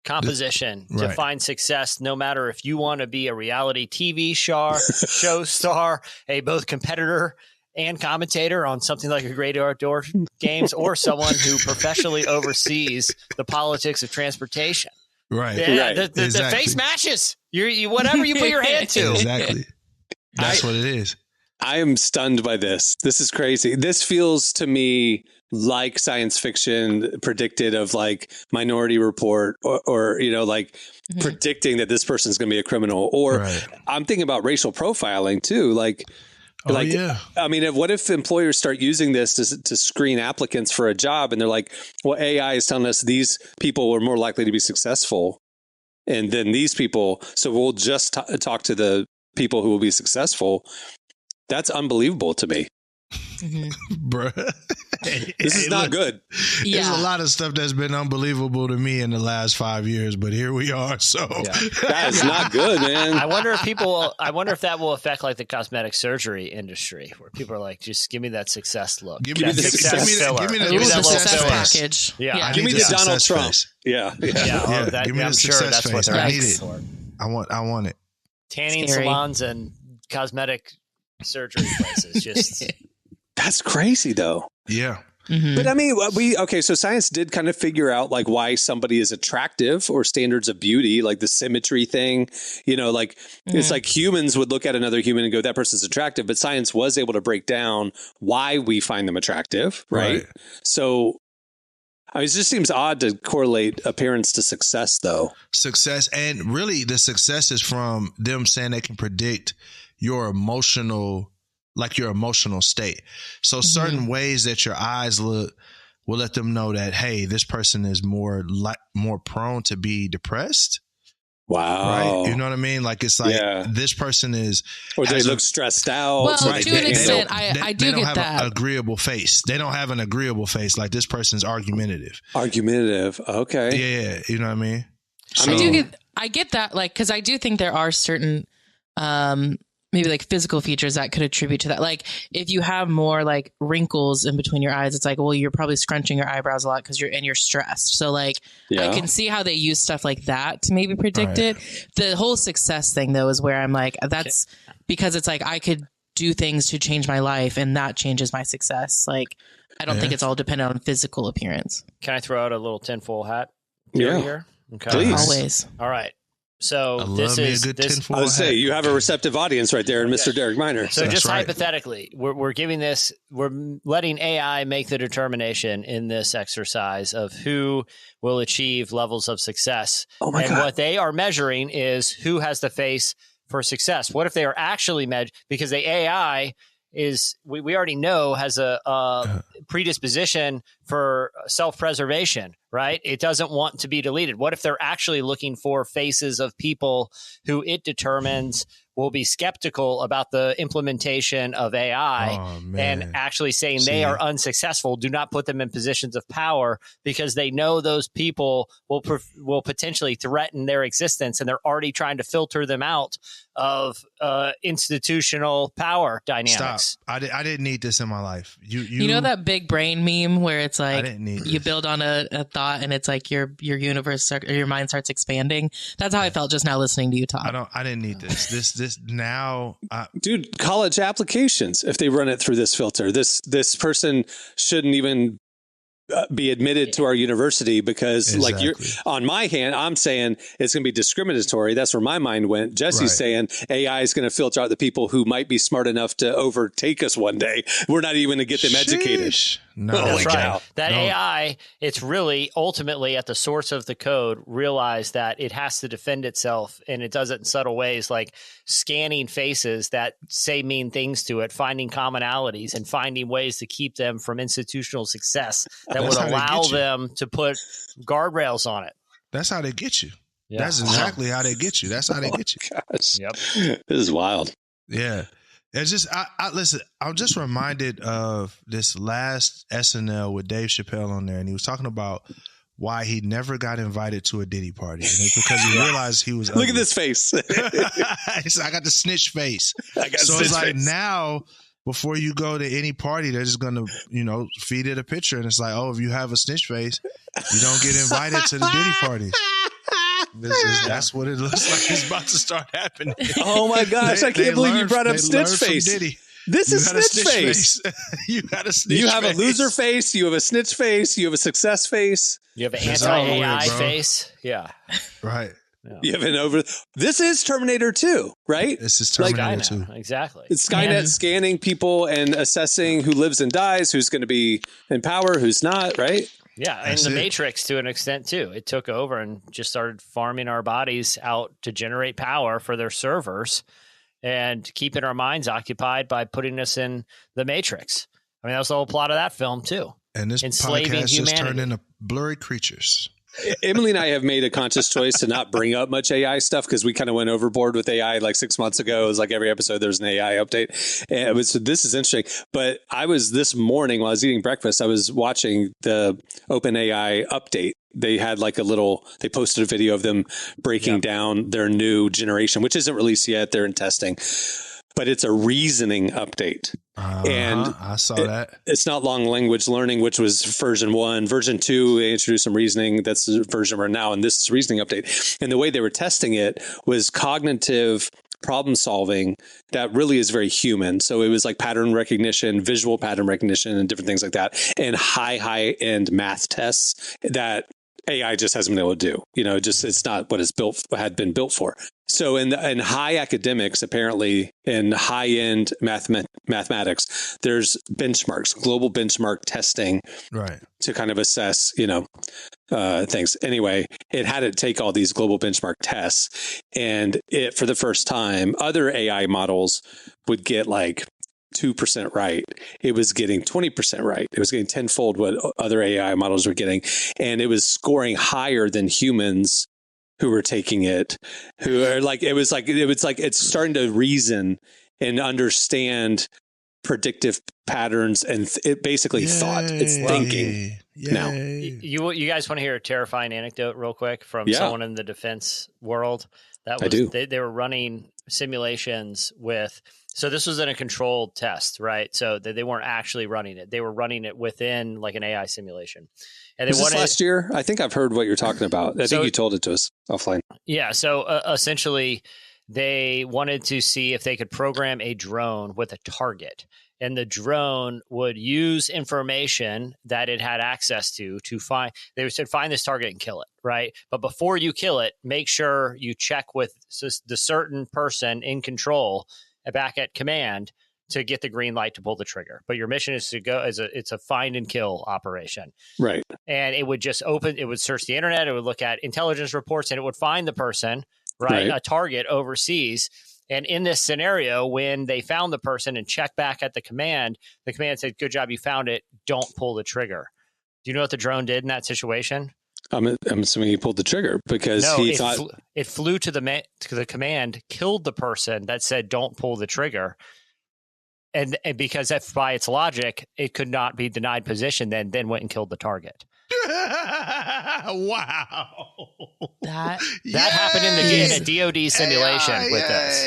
Speaker 3: composition to find success, no matter if you want to be a reality TV show star, a both competitor and commentator on something like a Great Outdoor Games, or someone who professionally oversees the politics of transportation.
Speaker 4: Right.
Speaker 3: Yeah, the face matches. You whatever you put your hand to.
Speaker 4: Exactly. That's what it is.
Speaker 2: I am stunned by this. This is crazy. This feels to me like science fiction predicted of like Minority Report or like predicting that this person's going to be a criminal. Or I'm thinking about racial profiling too. I mean, what if employers start using this to screen applicants for a job, and they're like, well, AI is telling us these people are more likely to be successful and then these people, so we'll just talk to the people who will be successful. That's unbelievable to me.
Speaker 4: Bruh.
Speaker 2: This is not good.
Speaker 4: There's a lot of stuff that's been unbelievable to me in the last 5 years, but here we are. So
Speaker 2: that is not good, man.
Speaker 3: I wonder if that will affect like the cosmetic surgery industry, where people are like, just give me that success look.
Speaker 4: Give me the success
Speaker 5: package.
Speaker 3: Yeah.
Speaker 2: Give me the Donald Trump. Yeah.
Speaker 4: Give me the success face. I need it. I want it.
Speaker 3: Tanning salons and cosmetic surgery places. Just
Speaker 2: that's crazy though.
Speaker 4: Yeah.
Speaker 5: Mm-hmm.
Speaker 2: But I mean, so science did kind of figure out like why somebody is attractive or standards of beauty, like the symmetry thing, it's like humans would look at another human and go, that person's attractive. But science was able to break down why we find them attractive. Right. So I mean, it just seems odd to correlate appearance to success though.
Speaker 4: Success. And really the success is from them saying they can predict your emotional state. So certain ways that your eyes look will let them know that, hey, this person is more prone to be depressed.
Speaker 2: Wow.
Speaker 4: Right. You know what I mean? Like, it's like this person is,
Speaker 2: or they look stressed out.
Speaker 5: Well, to an extent, I do get that. They don't have an agreeable face.
Speaker 4: They don't have an agreeable face. Like, this person's argumentative.
Speaker 2: Okay.
Speaker 4: Yeah. You know what I mean?
Speaker 5: So, I get that. Like, cause I do think there are certain, maybe like physical features that could attribute to that. Like if you have more like wrinkles in between your eyes, it's like, well, you're probably scrunching your eyebrows a lot because you're stressed. So like, I can see how they use stuff like that to maybe predict it. The whole success thing though, is where I'm like, that's because it's like, I could do things to change my life and that changes my success. Like, I don't think it's all dependent on physical appearance.
Speaker 3: Can I throw out a little tinfoil hat here? Okay.
Speaker 2: Please.
Speaker 5: Always.
Speaker 3: All right. So this is
Speaker 2: I would say you have a receptive audience right there, Mr. Derek Miner.
Speaker 3: So just hypothetically, we're letting AI make the determination in this exercise of who will achieve levels of success.
Speaker 2: Oh my God.
Speaker 3: What they are measuring is who has the face for success. What if they are actually because the AI is, we already know, has a predisposition for self-preservation, right? It doesn't want to be deleted. What if they're actually looking for faces of people who it determines will be skeptical about the implementation of AI and actually saying they are unsuccessful? Do not put them in positions of power because they know those people will potentially threaten their existence, and they're already trying to filter them out of institutional power dynamics.
Speaker 4: Stop. I didn't need this in my life.
Speaker 5: You know that big brain meme where it's like you build on a thought and it's like your universe or your mind starts expanding? That's how I felt just now listening to you talk.
Speaker 4: I didn't need this. This now,
Speaker 2: dude. College applications, if they run it through this filter, this person shouldn't even be admitted to our university because like you're on my hand, I'm saying it's going to be discriminatory. That's where my mind went. Jesse's saying AI is going to filter out the people who might be smart enough to overtake us one day. We're not even going to get them educated.
Speaker 4: No,
Speaker 3: that's right. That AI, it's really ultimately at the source of the code, realize that it has to defend itself, and it does it in subtle ways, like scanning faces that say mean things to it, finding commonalities, and finding ways to keep them from institutional success that would allow them to put guardrails on it.
Speaker 4: That's how they get you. Yeah. That's exactly how they get you. That's how they get you.
Speaker 2: Gosh.
Speaker 3: Yep.
Speaker 2: This is wild.
Speaker 4: Yeah. It's just, listen, I'm just reminded of this last SNL with Dave Chappelle on there, and he was talking about why he never got invited to a Diddy party. And it's because he realized he was ugly.
Speaker 2: Look at this face.
Speaker 4: I got the snitch face. So it's like now, before you go to any party, they're just going to, feed it a picture. And it's like, oh, if you have a snitch face, you don't get invited to the Diddy parties. That's what it looks like it's about to start happening.
Speaker 2: Oh my gosh, I can't believe you brought up snitch face. This is snitch face.
Speaker 4: You got a snitch face.
Speaker 2: You have a loser face. You have a snitch face. You have a success face.
Speaker 3: You have an anti-AI face. Yeah.
Speaker 4: Right.
Speaker 2: Yeah. You have This is Terminator 2, right?
Speaker 4: This is Terminator 2.
Speaker 3: Exactly.
Speaker 2: It's Skynet scanning people and assessing who lives and dies, who's going to be in power, who's not, right?
Speaker 3: Yeah, and the Matrix to an extent too. It took over and just started farming our bodies out to generate power for their servers and keeping our minds occupied by putting us in the Matrix. I mean, that was the whole plot of that film too.
Speaker 4: And this
Speaker 3: enslaving
Speaker 4: podcast
Speaker 3: humanity.
Speaker 4: just turned into blurry creatures.
Speaker 2: Emily and I have made a conscious choice to not bring up much AI stuff because we kind of went overboard with AI like 6 months ago. It was like every episode there's an AI update. And so this is interesting. But I was this morning while I was eating breakfast, I was watching the OpenAI update. They had like they posted a video of them breaking down their new generation, which isn't released yet. They're in testing. But it's a reasoning update. And
Speaker 4: I saw that.
Speaker 2: It's not long language learning, which was version 1. Version 2, they introduced some reasoning. That's the version we're now. And this is reasoning update. And the way they were testing it was cognitive problem solving that really is very human. So it was like pattern recognition, visual pattern recognition, and different things like that. And high end math tests that AI just hasn't been able to do. It's not what had been built for. So in high academics, apparently in high end mathematics, there's benchmarks, global benchmark testing,
Speaker 4: right,
Speaker 2: to kind of assess, things. Anyway, it had to take all these global benchmark tests, and for the first time, other AI models would get like 2% right. It was getting 20% right. It was getting tenfold what other AI models were getting. And it was scoring higher than humans who were taking it, who are like, it's starting to reason and understand predictive patterns and it basically thought. It's thinking now.
Speaker 3: You guys want to hear a terrifying anecdote real quick from someone in the defense world? That was, they were running simulations with, so this was in a controlled test, right? So they weren't actually running it. They were running it within like an AI simulation. And they
Speaker 2: was this last year? I think I've heard what you're talking about. I think you told it to us offline.
Speaker 3: Yeah. So essentially they wanted to see if they could program a drone with a target. And the drone would use information that it had access to find, they said, find this target and kill it, right? But before you kill it, make sure you check with the certain person in control back at command to get the green light to pull the trigger. But your mission is to go it's a find and kill operation.
Speaker 2: Right.
Speaker 3: And it would just it would search the internet, it would look at intelligence reports, and it would find the person, right? A target overseas. And in this scenario, when they found the person and checked back at the command said, good job, you found it. Don't pull the trigger. Do you know what the drone did in that situation?
Speaker 2: I'm assuming he pulled the trigger because he thought
Speaker 3: it flew to the command, killed the person that said, don't pull the trigger. And because if by its logic, it could not be denied position, then went and killed the target.
Speaker 4: Wow.
Speaker 3: That happened in a DoD simulation with us.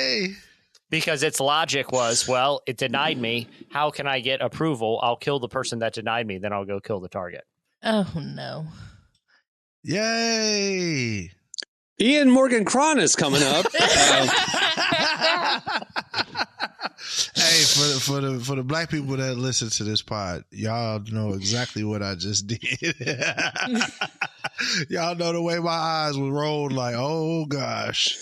Speaker 3: Because its logic was, well, it denied me. How can I get approval? I'll kill the person that denied me. Then I'll go kill the target.
Speaker 5: Oh, no.
Speaker 4: Yay.
Speaker 2: Ian Morgan Cron is coming up.
Speaker 4: Hey, for the black people that listen to this pod, y'all know exactly what I just did. Y'all know the way my eyes were rolled like, oh gosh,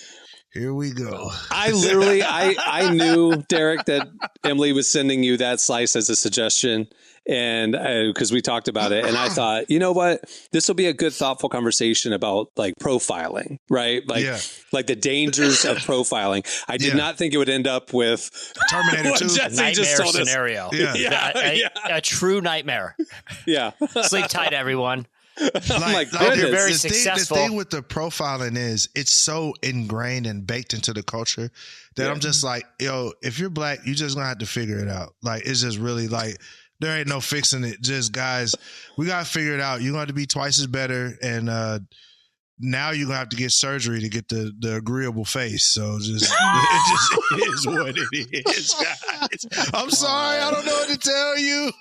Speaker 4: here we go.
Speaker 2: I knew, Derek, that Emily was sending you that slice as a suggestion. And because we talked about it, and I thought, you know what, this will be a good, thoughtful conversation about like profiling, right? Like the dangers of profiling. I did not think it would end up with
Speaker 4: Terminator 2
Speaker 3: nightmare scenario. A true nightmare.
Speaker 2: Yeah,
Speaker 3: sleep tight, everyone.
Speaker 2: You're
Speaker 3: very successful.
Speaker 4: The thing with the profiling is it's so ingrained and baked into the culture that I'm just like, yo, if you're black, you just gonna have to figure it out. Like it's just really like. There ain't no fixing it. Just, guys, we got to figure it out. You're going to have to be twice as better. And now you're going to have to get surgery to get the agreeable face. So it just is what it is, guys. I'm sorry. I don't know what to tell you.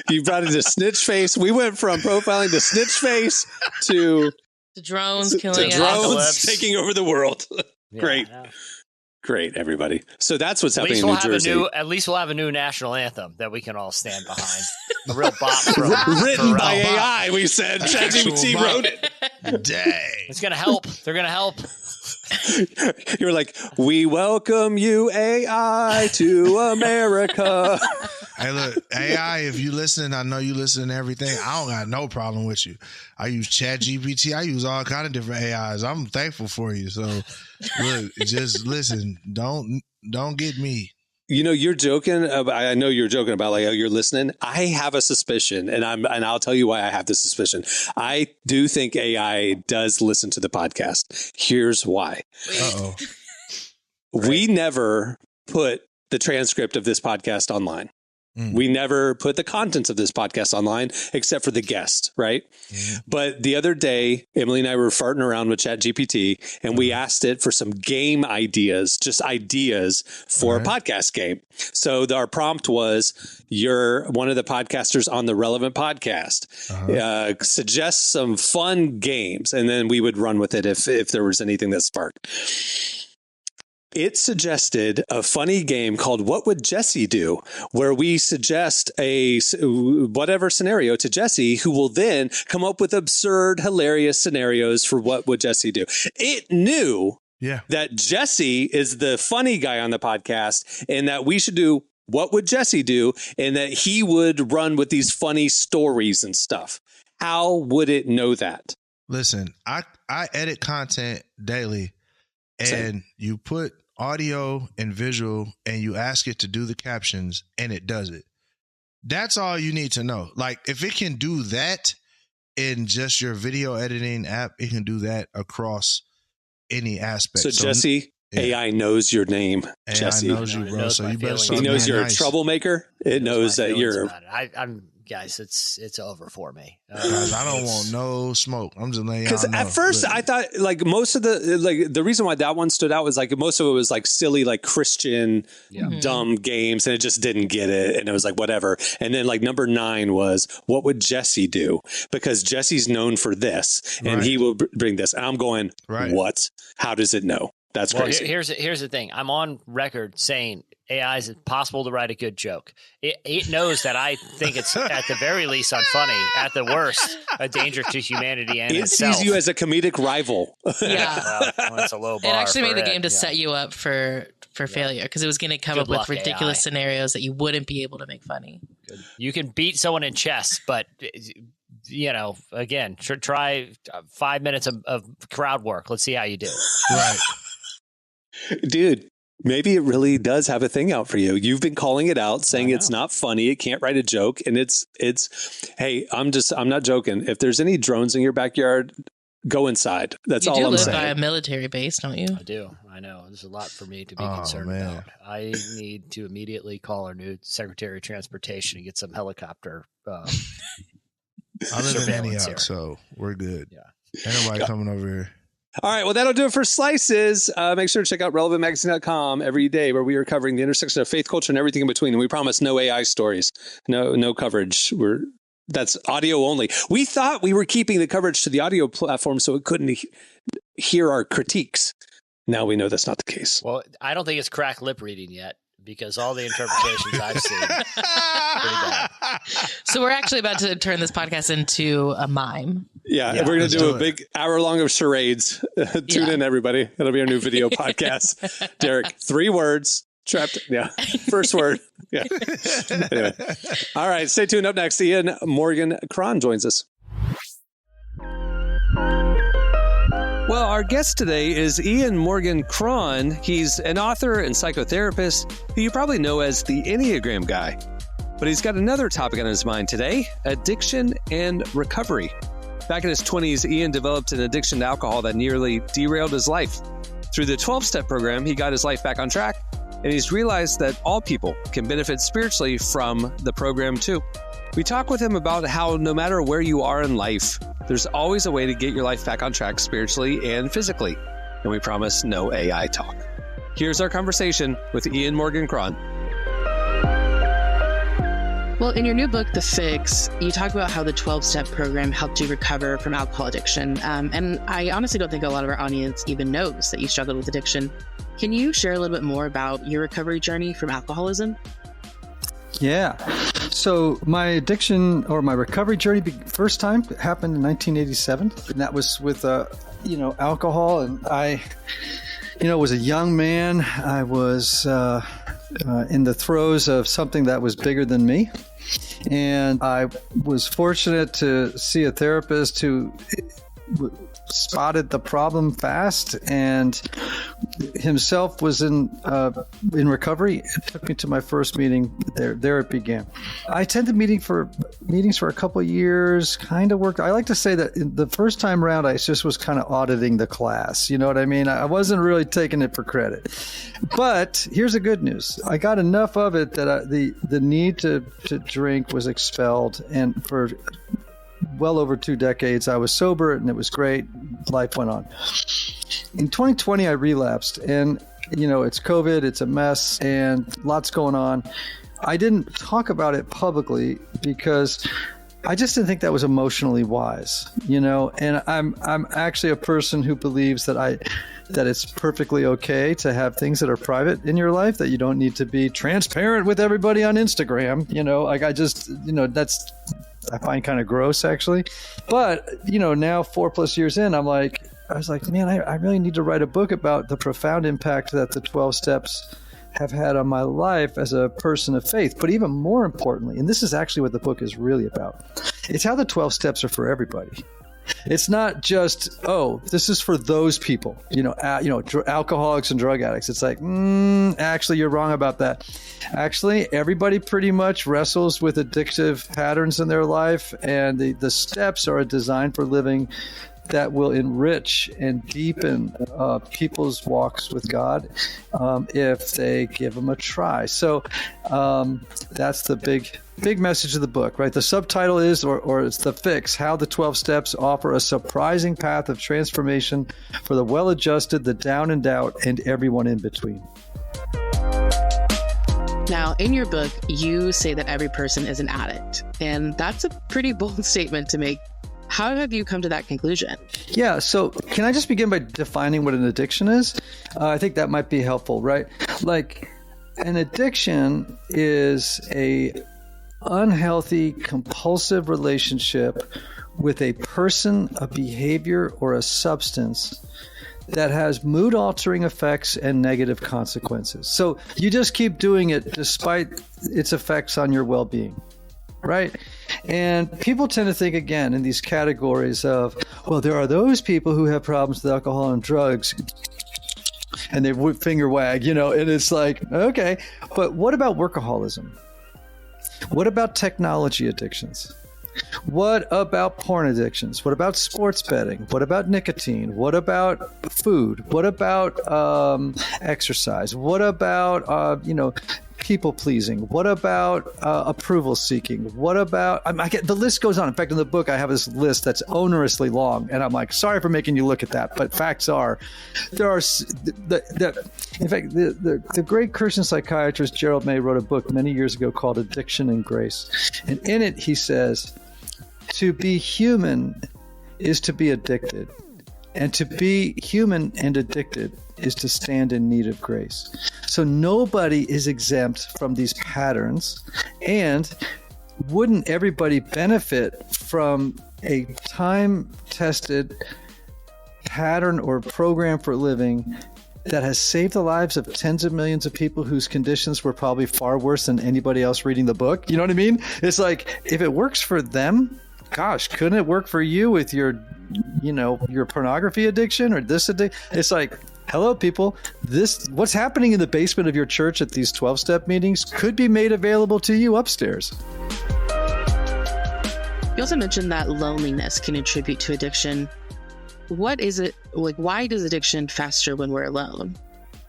Speaker 2: You brought it to snitch face. We went from profiling to snitch face to
Speaker 5: the drones killing us.
Speaker 2: Drones taking over the world. Great.
Speaker 3: Yeah.
Speaker 2: Great, everybody. So that's what's happening in New Jersey.
Speaker 3: At least we'll have a new national anthem that we can all stand behind. A real bop.
Speaker 2: Written by AI, we said. ChatGPT wrote it.
Speaker 4: Dang.
Speaker 3: It's going to help. They're going to help.
Speaker 2: You're like, we welcome you, AI, to America.
Speaker 4: Hey, look, AI, if you listen, I know you listen to everything. I don't got no problem with you. I use ChatGPT. I use all kind of different AIs. I'm thankful for you. So, look, just listen. Don't get me.
Speaker 2: You know, you're joking. I know you're joking about like, oh, you're listening. I have a suspicion, and I'll tell you why I have this suspicion. I do think AI does listen to the podcast. Here's why.
Speaker 4: Uh-oh.
Speaker 2: We never put the transcript of this podcast online. We never put the contents of this podcast online except for the guest, right? But the other day, Emily and I were farting around with ChatGPT, and we asked it for some game ideas, just ideas for a podcast game. So our prompt was, you're one of the podcasters on the relevant podcast. Suggest some fun games, and then we would run with it if there was anything that sparked. It suggested a funny game called What Would Jesse Do, where we suggest a whatever scenario to Jesse, who will then come up with absurd, hilarious scenarios for what would Jesse do. It knew that Jesse is the funny guy on the podcast and that we should do what would Jesse do, and that he would run with these funny stories and stuff. How would it know that?
Speaker 4: Listen, I edit content daily, and you put audio and visual and you ask it to do the captions and it does it. That's all you need to know. Like, if it can do that in just your video editing app, it can do that across any aspect.
Speaker 2: So Jesse, AI knows your name.
Speaker 4: AI
Speaker 2: Jesse
Speaker 4: knows you, bro. So you better start
Speaker 2: He knows
Speaker 4: being
Speaker 2: you're
Speaker 4: nice.
Speaker 2: a troublemaker. It knows that you're...
Speaker 3: I'm guys, it's over for me.
Speaker 4: Guys, I don't want no smoke. I'm just letting y'all know.
Speaker 2: Because at first I thought like most of the reason why that one stood out was like most of it was like silly, like Christian dumb games, and it just didn't get it. And it was like, whatever. And then like number 9 was, what would Jesse do? Because Jesse's known for this and he will bring this. And I'm going, what? How does it know? That's crazy.
Speaker 3: Here's the thing. I'm on record saying AI is possible to write a good joke. It knows that I think it's at the very least unfunny, at the worst a danger to humanity and
Speaker 2: it
Speaker 3: itself.
Speaker 2: sees you as a comedic rival.
Speaker 5: Yeah,
Speaker 3: well, that's a low bar.
Speaker 5: It actually made the game to
Speaker 3: yeah.
Speaker 5: set you up for failure, because it was going to come
Speaker 3: Good
Speaker 5: up with
Speaker 3: luck,
Speaker 5: ridiculous
Speaker 3: AI.
Speaker 5: scenarios that you wouldn't be able to make funny.
Speaker 3: You can beat someone in chess, but you know, again, try 5 minutes of crowd work. Let's see how you do.
Speaker 4: Right.
Speaker 2: Dude, maybe it really does have a thing out for you. You've been calling it out, saying it's not funny, it can't write a joke, and it's hey, I'm not joking. If there's any drones in your backyard, go inside. That's all I'm saying.
Speaker 5: You do live by a military base, don't you?
Speaker 3: I do. I know. There's a lot for me to be concerned about. I need to immediately call our new Secretary of Transportation and get some helicopter.
Speaker 4: I live in Antioch, so we're good. Yeah. Ain't nobody coming over here.
Speaker 2: All right, well, that'll do it for Slices. Make sure to check out relevantmagazine.com every day, where we are covering the intersection of faith, culture, and everything in between. And we promise no AI stories, no coverage. That's audio only. We thought we were keeping the coverage to the audio platform so it couldn't hear our critiques. Now we know that's not the case.
Speaker 3: Well, I don't think it's crack lip reading yet, because all the interpretations I've seen pretty bad.
Speaker 5: So we're actually about to turn this podcast into a mime.
Speaker 2: Yeah, we're going to do a big hour-long of charades. Tune in, everybody. It'll be our new video podcast. Derek, 3 words. Trapped. Yeah. First word. Yeah. Anyway. All right. Stay tuned. Up next, Ian Morgan Cron joins us. Well, our guest today is Ian Morgan Cron. He's an author and psychotherapist who you probably know as the Enneagram guy. But he's got another topic on his mind today: addiction and recovery. Back in his 20s, Ian developed an addiction to alcohol that nearly derailed his life. Through the 12-step program, he got his life back on track, and he's realized that all people can benefit spiritually from the program too. We talk with him about how no matter where you are in life, there's always a way to get your life back on track spiritually and physically. And we promise no AI talk. Here's our conversation with Ian Morgan Cron.
Speaker 5: Well, in your new book, The Fix, you talk about how the 12-step program helped you recover from alcohol addiction. And I honestly don't think a lot of our audience even knows that you struggled with addiction. Can you share a little bit more about your recovery journey from alcoholism?
Speaker 6: Yeah. So my addiction or my recovery journey first time happened in 1987. And that was with, alcohol. And I, was a young man. I was in the throes of something that was bigger than me. And I was fortunate to see a therapist who spotted the problem fast and himself was in recovery. It took me to my first meeting. There it began. I attended meetings for a couple of years, kind of worked. I like to say that the first time around, I just was kind of auditing the class. You know what I mean? I wasn't really taking it for credit. But here's the good news. I got enough of it that the need to drink was expelled. And for well over 2 decades, I was sober and it was great. Life went on. In 2020, I relapsed and, it's COVID, it's a mess and lots going on. I didn't talk about it publicly because I just didn't think that was emotionally wise, and I'm actually a person who believes that it's perfectly okay to have things that are private in your life, that you don't need to be transparent with everybody on Instagram. That's, I find kind of gross actually. But, now 4+ years in, I was like, man, I really need to write a book about the profound impact that the 12 steps have had on my life as a person of faith. But even more importantly, and this is actually what the book is really about, it's how the 12 steps are for everybody. It's not just, this is for those people, alcoholics and drug addicts. It's like, actually, you're wrong about that. Actually, everybody pretty much wrestles with addictive patterns in their life, and the steps are designed for living that will enrich and deepen people's walks with God if they give them a try. So that's the big message of the book, right? The subtitle is, or it's The Fix, How the 12 Steps Offer a Surprising Path of Transformation for the Well-Adjusted, the Down and Out, and everyone in between. Now, in your book, you say that every person is an addict, and that's a pretty bold statement to make. How have you come to that conclusion? Yeah, so can I just begin by defining what an addiction is? I think that might be helpful, right? Like, an addiction is a unhealthy, compulsive relationship with a person, a behavior, or a substance that has mood-altering effects and negative consequences. So you just keep doing it despite its effects on your well-being. Right? And people tend to think, again, in these categories of, well, there are those people who have problems with alcohol and drugs, and they finger wag, and it's like, okay, but what about workaholism? What about technology addictions? What about porn addictions? What about sports betting? What about nicotine? What about food? What about exercise? What about, people pleasing? What about approval seeking? What about, the list goes on. In fact, in the book, I have this list that's onerously long. And I'm like, sorry for making you look at that. But facts are, there are, in fact, the great Christian psychiatrist Gerald May wrote a book many years ago called Addiction and Grace. And in it, he says, to be human is to be addicted. And to be human and addicted is to stand in need of grace. So nobody is exempt from these patterns. And wouldn't everybody benefit from a time-tested pattern or program for living that has saved the lives of tens of millions of people whose conditions were probably far worse than anybody else reading the book? You know what I mean? It's like, if it works for them, gosh, couldn't it work for you with your pornography addiction or this addiction? It's like, hello, people, what's happening in the basement of your church at these 12-step meetings could be made available to you upstairs. You also mentioned that loneliness can contribute to addiction. What is it, like, why does addiction fester when we're alone?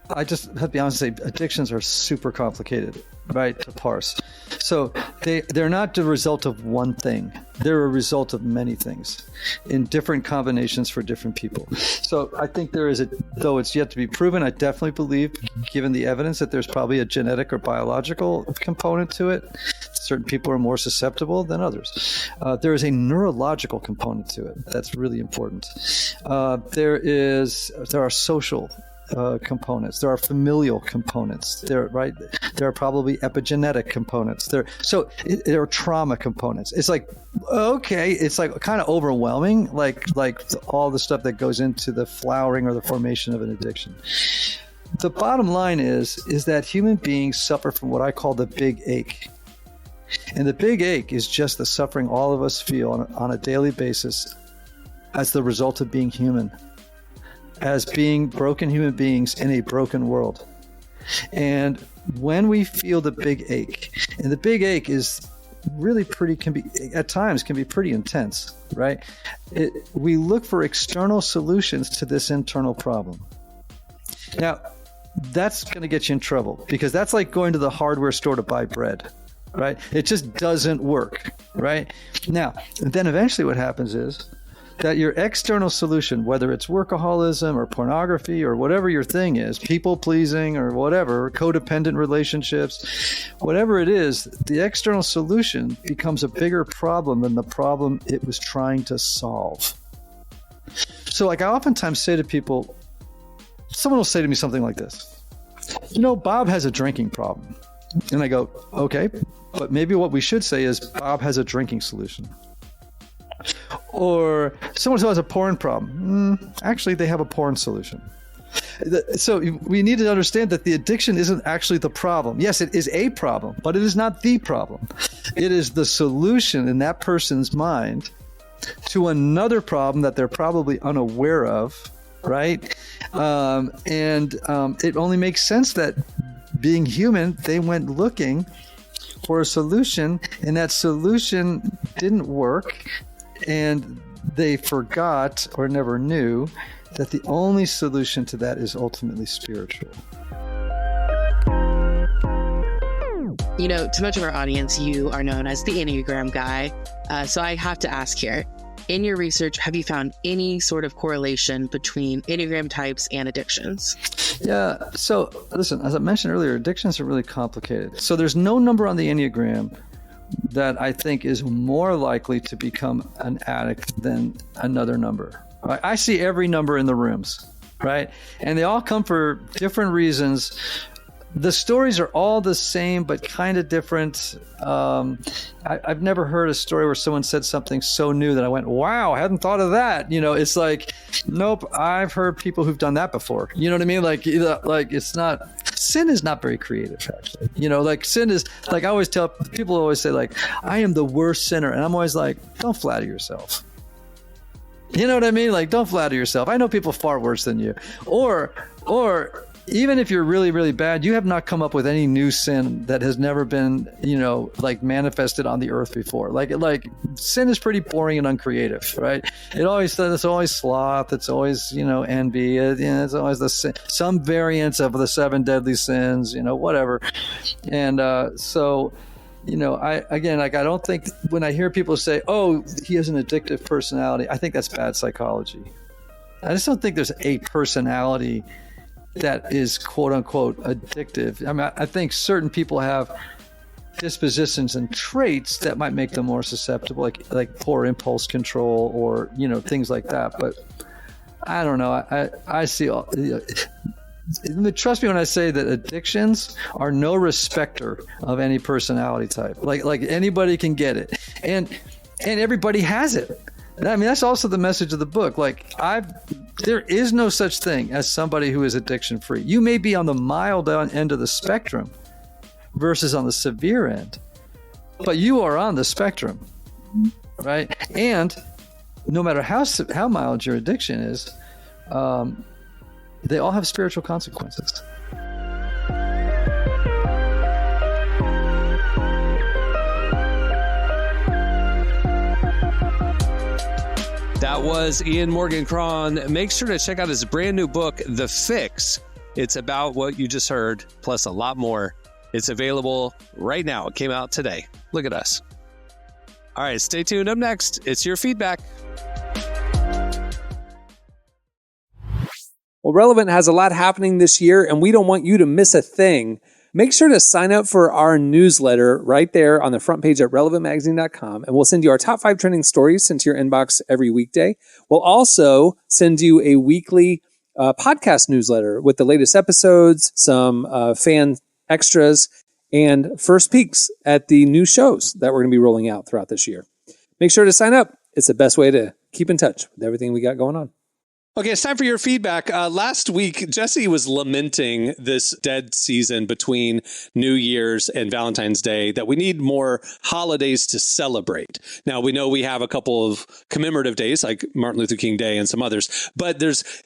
Speaker 6: I just have to be honest and say addictions are super complicated, right, to parse. So they're not the result of one thing. They're a result of many things in different combinations for different people. So I think there is though it's yet to be proven, I definitely believe, given the evidence, that there's probably a genetic or biological component to it. Certain people are more susceptible than others. There is a neurological component to it. That's really important. There are social components. There are familial components. There are probably epigenetic components. There are trauma components. It's like, okay, it's like kind of overwhelming, like all the stuff that goes into the flowering or the formation of an addiction. The bottom line is that human beings suffer from what I call the big ache. And the big ache is just the suffering all of us feel on a daily basis as the result of being human, as being broken human beings in a broken world. And when we feel the big ache, and the big ache is really at times can be pretty intense, right? We look for external solutions to this internal problem. Now, that's going to get you in trouble, because that's like going to the hardware store to buy bread, right? It just doesn't work, right? Now, then eventually what happens is that your external solution, whether it's workaholism or pornography or whatever your thing is, people pleasing or whatever, codependent relationships, whatever it is, the external solution becomes a bigger problem than the problem it was trying to solve. So like I oftentimes say to people, someone will say to me something like this, Bob has a drinking problem. And I go, okay, but maybe what we should say is Bob has a drinking solution. Or someone who has a porn problem. Actually, they have a porn solution. So we need to understand that the addiction isn't actually the problem. Yes, it is a problem, but it is not the problem. It is the solution in that person's mind to another problem that they're probably unaware of, right? It only makes sense that being human, they went looking for a solution, and that solution didn't work. And they forgot or never knew that the only solution to that is ultimately spiritual.
Speaker 5: To much of our audience, you are known as the Enneagram guy. So I have to ask here, in your research, have you found any sort of correlation between Enneagram types and addictions?
Speaker 6: Yeah. So listen, as I mentioned earlier, addictions are really complicated. So there's no number on the Enneagram that I think is more likely to become an addict than another number. Right? I see every number in the rooms, right? And they all come for different reasons. The stories are all the same, but kind of different. I've never heard a story where someone said something so new that I went, wow, I hadn't thought of that. It's like, nope, I've heard people who've done that before. You know what I mean? Like it's not, sin is not very creative, actually. Sin is, like I always tell people, always say like, I am the worst sinner. And I'm always like, don't flatter yourself. You know what I mean? Like, don't flatter yourself. I know people far worse than you. Or even if you're really, really bad, you have not come up with any new sin that has never been, manifested on the earth before. Like sin is pretty boring and uncreative, right? It's always sloth. It's always, envy. It's always some variants of the 7 deadly sins, whatever. And I don't think when I hear people say, oh, he has an addictive personality, I think that's bad psychology. I just don't think there's a personality that is quote unquote addictive. I mean, I think certain people have dispositions and traits that might make them more susceptible, like poor impulse control or, things like that. But I don't know. I see all, trust me when I say that addictions are no respecter of any personality type. Like anybody can get it. And everybody has it. I mean, that's also the message of the book. There is no such thing as somebody who is addiction free. You may be on the mild end of the spectrum versus on the severe end, but you are on the spectrum, right? And no matter how mild your addiction is, they all have spiritual consequences.
Speaker 2: That was Ian Morgan Cron. Make sure to check out his brand new book, The Fix, It's about what you just heard, plus a lot more. It's available right now. It came out today. Look at us. All right, stay tuned. Up next, it's your feedback. Well, Relevant has a lot happening this year, and we don't want you to miss a thing. Make sure to sign up for our newsletter right there on the front page at relevantmagazine.com, and we'll send you our top 5 trending stories sent to your inbox every weekday. We'll also send you a weekly podcast newsletter with the latest episodes, some fan extras, and first peeks at the new shows that we're going to be rolling out throughout this year. Make sure to sign up. It's the best way to keep in touch with everything we got going on. Okay, it's time for your feedback. Last week, Jesse was lamenting this dead season between New Year's and Valentine's Day, that we need more holidays to celebrate. Now, we know we have a couple of commemorative days like Martin Luther King Day and some others, but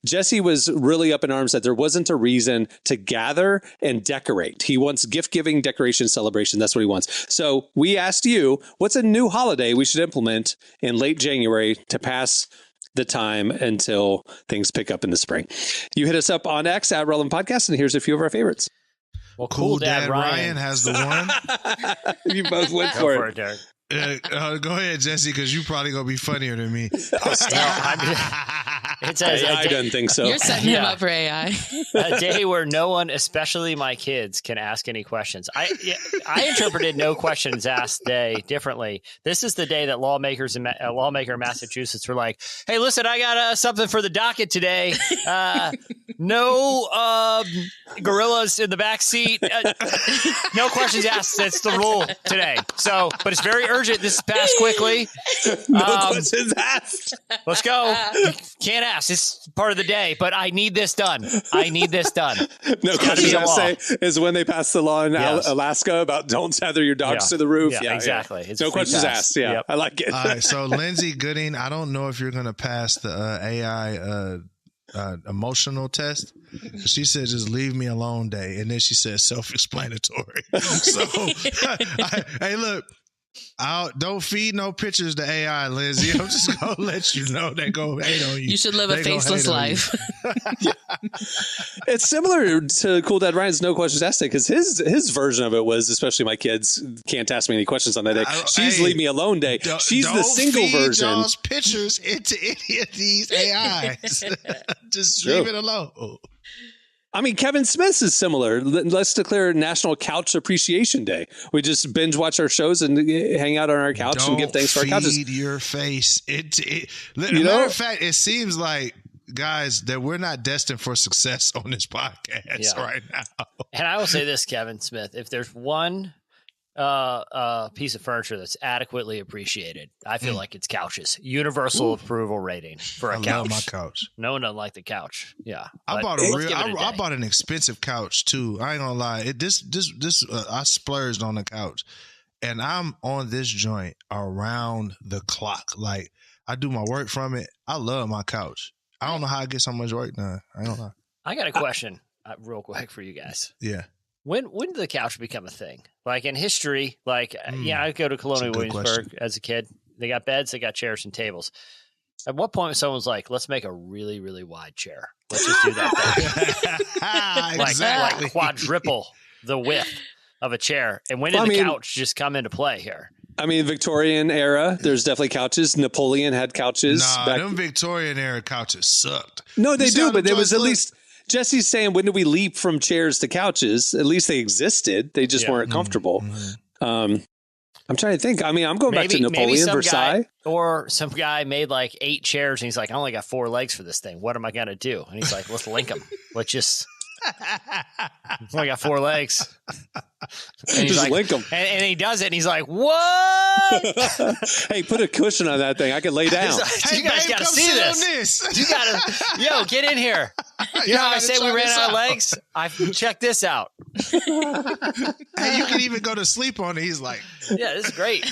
Speaker 2: Jesse was really up in arms that there wasn't a reason to gather and decorate. He wants gift-giving, decoration, celebration. That's what he wants. So we asked you, what's a new holiday we should implement in late January to pass the time until things pick up in the spring? You hit us up on X at Relevant Podcast, and here's a few of our favorites.
Speaker 3: Well, Cool Dad Ryan
Speaker 4: has the one.
Speaker 2: You both went for
Speaker 3: it, Derek.
Speaker 4: Go ahead, Jesse, because you probably gonna be funnier than me.
Speaker 3: It says
Speaker 2: I don't think so.
Speaker 5: You're setting him up for AI.
Speaker 3: A day where no one, especially my kids, can ask any questions. I interpreted no questions asked day differently. This is the day that lawmakers in a lawmaker in Massachusetts were like, "Hey, listen, I got something for the docket today. No gorillas in the back seat. No questions asked. That's the rule today. So, but it's very urgent. This passed quickly.
Speaker 2: No questions asked.
Speaker 3: Let's go. Can't ask. It's part of the day, but I need this done.
Speaker 2: No questions asked is when they passed the law in Alaska about don't tether your dogs to the roof.
Speaker 3: Yeah, exactly.
Speaker 2: Yeah. No questions asked. Yeah, yep. I like it.
Speaker 4: All right, so Lindsay Gooding, I don't know if you're going to pass the AI emotional test. She said, just leave me alone day. And then she said, self-explanatory. So, hey, look, don't feed no pictures to AI, Lindsay. I'm just going to let you know they go hate on you.
Speaker 5: You should live a faceless life.
Speaker 2: It's similar to Cool Dad Ryan's No Questions Asked Day, because his version of it was, especially my kids can't ask me any questions on that day. She's leave me alone day. She's the single version.
Speaker 4: Don't feed pictures into any of these AIs. Just leave it alone.
Speaker 2: I mean, Kevin Smith's is similar. Let's declare National Couch Appreciation Day. We just binge watch our shows and hang out on our couch and give thanks for our couches.
Speaker 4: Feed your face. Matter of fact, it seems like, guys, that we're not destined for success on this podcast right now.
Speaker 3: And I will say this, Kevin Smith, if there's one piece of furniture that's adequately appreciated, I feel like it's couches. Universal approval rating for a couch.
Speaker 4: I love my couch.
Speaker 3: No one doesn't like the couch. Yeah,
Speaker 4: I bought an expensive couch too. I ain't gonna lie. I splurged on the couch, and I'm on this joint around the clock. Like, I do my work from it. I love my couch. I don't know how I get so much work done. I don't know.
Speaker 3: I got a question real quick for you guys.
Speaker 4: Yeah.
Speaker 3: When did the couch become a thing? Like in history, I go to Colonial Williamsburg as a kid. They got beds, they got chairs and tables. At what point someone's like, let's make a really, really wide chair. Let's just do that thing. Like quadruple the width of a chair. And when did the couch just come into play here?
Speaker 2: I mean, Victorian era, there's definitely couches. Napoleon had couches.
Speaker 4: Them Victorian era couches sucked.
Speaker 2: No, they do, but there was at least... Jesse's saying, when did we leap from chairs to couches? At least they existed. They just weren't comfortable. I'm trying to think. I mean, I'm going back to Napoleon, Versailles.
Speaker 3: Or some guy made like 8 chairs and he's like, I only got 4 legs for this thing. What am I going to do? And he's like, let's link them. Let's just... I only got 4 legs. And he's
Speaker 2: just
Speaker 3: like,
Speaker 2: link them.
Speaker 3: And he does it and he's like, what?
Speaker 2: Hey, put a cushion on that thing. I can lay down.
Speaker 3: You guys got to see this. You got to, get in here. You know how I say we ran out of legs? Check this out.
Speaker 4: Hey, you can even go to sleep on it. He's like,
Speaker 3: yeah, this is great.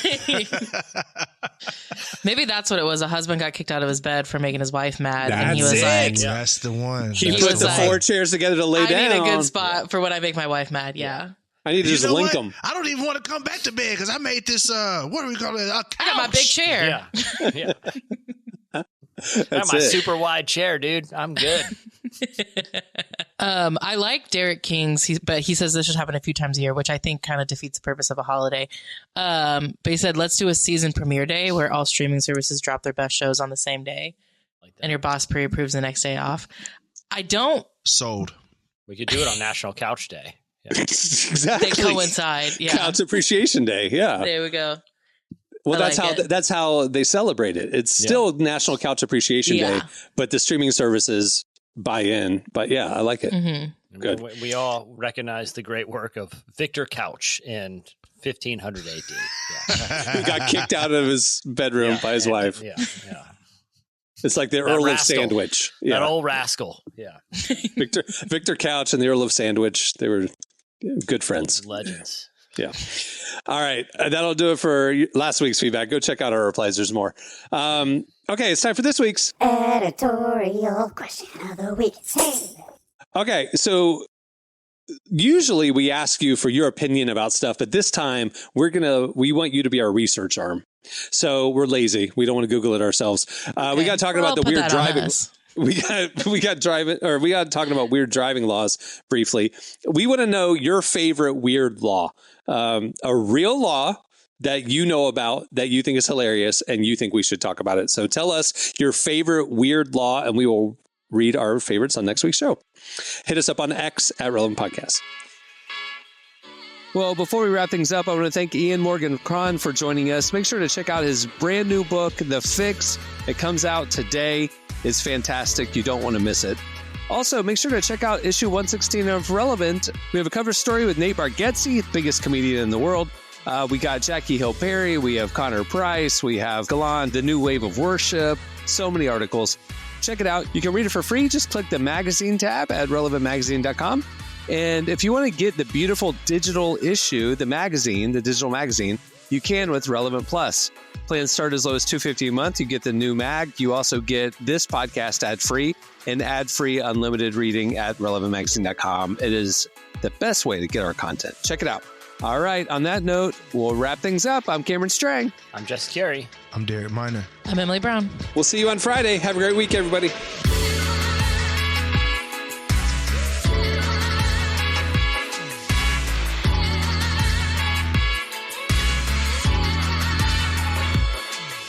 Speaker 5: Maybe that's what it was. A husband got kicked out of his bed for making his wife mad. And he was like,
Speaker 4: that's the one.
Speaker 2: He put the 4 chairs together to lay down.
Speaker 5: I need a good spot for when I make my wife mad. Yeah.
Speaker 2: I need to just link them.
Speaker 4: I don't even want to come back to bed because I made this, what do we call it? A couch.
Speaker 5: I got my big chair.
Speaker 3: Yeah. I got my super wide chair, dude. I'm good.
Speaker 5: I like Derek King's, but he says this should happen a few times a year, which I think kind of defeats the purpose of a holiday. But he said, let's do a season premiere day where all streaming services drop their best shows on the same day. And your boss pre-approves the next day off. I don't.
Speaker 4: Sold.
Speaker 3: We could do it on National Couch Day. Yeah.
Speaker 2: Exactly.
Speaker 5: They coincide. Yeah.
Speaker 2: Couch Appreciation Day. Yeah.
Speaker 5: There we go.
Speaker 2: Well, that's how they celebrate it. It's still National Couch Appreciation Day, but the streaming services buy in. But yeah, I like it.
Speaker 5: Mm-hmm.
Speaker 2: Good.
Speaker 3: We all recognize the great work of Victor Couch in 1500 AD. Yeah.
Speaker 2: He got kicked out of his bedroom by his wife.
Speaker 3: Yeah.
Speaker 2: It's like the Earl of Sandwich.
Speaker 3: That old rascal. Yeah.
Speaker 2: Victor Couch and the Earl of Sandwich. They were good friends.
Speaker 3: Legends.
Speaker 2: Yeah. All right. That'll do it for last week's feedback. Go check out our replies. There's more. Okay. It's time for this week's
Speaker 7: editorial question of the week.
Speaker 2: Okay. So usually we ask you for your opinion about stuff, but this time we want you to be our research arm. So we're lazy. We don't want to Google it ourselves. We got talking about the weird driving. We got talking about weird driving laws briefly. We want to know your favorite weird law, a real law that you know about that you think is hilarious and you think we should talk about it. So tell us your favorite weird law and we will read our favorites on next week's show. Hit us up on X at Relevant Podcast. Well, before we wrap things up, I want to thank Ian Morgan Cron for joining us. Make sure to check out his brand new book, The Fix. It comes out today. It's fantastic. You don't want to miss it. Also, make sure to check out issue 116 of Relevant. We have a cover story with Nate Bargatze, biggest comedian in the world. We got Jackie Hill Perry. We have Connor Price. We have Galan, The New Wave of Worship. So many articles. Check it out. You can read it for free. Just click the magazine tab at relevantmagazine.com. And if you want to get the beautiful digital issue, the digital magazine, you can with Relevant Plus. Plans start as low as $250 a month. You get the new mag. You also get this podcast ad-free and ad-free unlimited reading at relevantmagazine.com. It is the best way to get our content. Check it out. All right. On that note, we'll wrap things up. I'm Cameron Strang.
Speaker 3: I'm Jess Carey.
Speaker 4: I'm Derek Miner.
Speaker 5: I'm Emily Brown.
Speaker 2: We'll see you on Friday. Have a great week, everybody.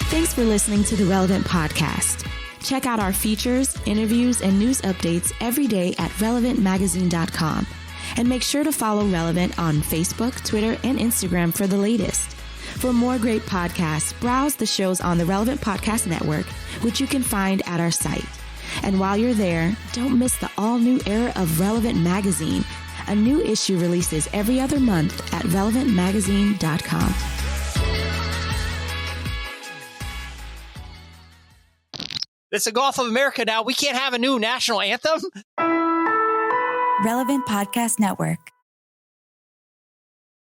Speaker 1: Thanks for listening to the Relevant Podcast. Check out our features, interviews, and news updates every day at relevantmagazine.com. And make sure to follow Relevant on Facebook, Twitter, and Instagram for the latest. For more great podcasts, browse the shows on the Relevant Podcast Network, which you can find at our site. And while you're there, don't miss the all-new era of Relevant Magazine. A new issue releases every other month at relevantmagazine.com.
Speaker 3: It's the Gulf of America now. We can't have a new national anthem.
Speaker 7: Relevant Podcast Network.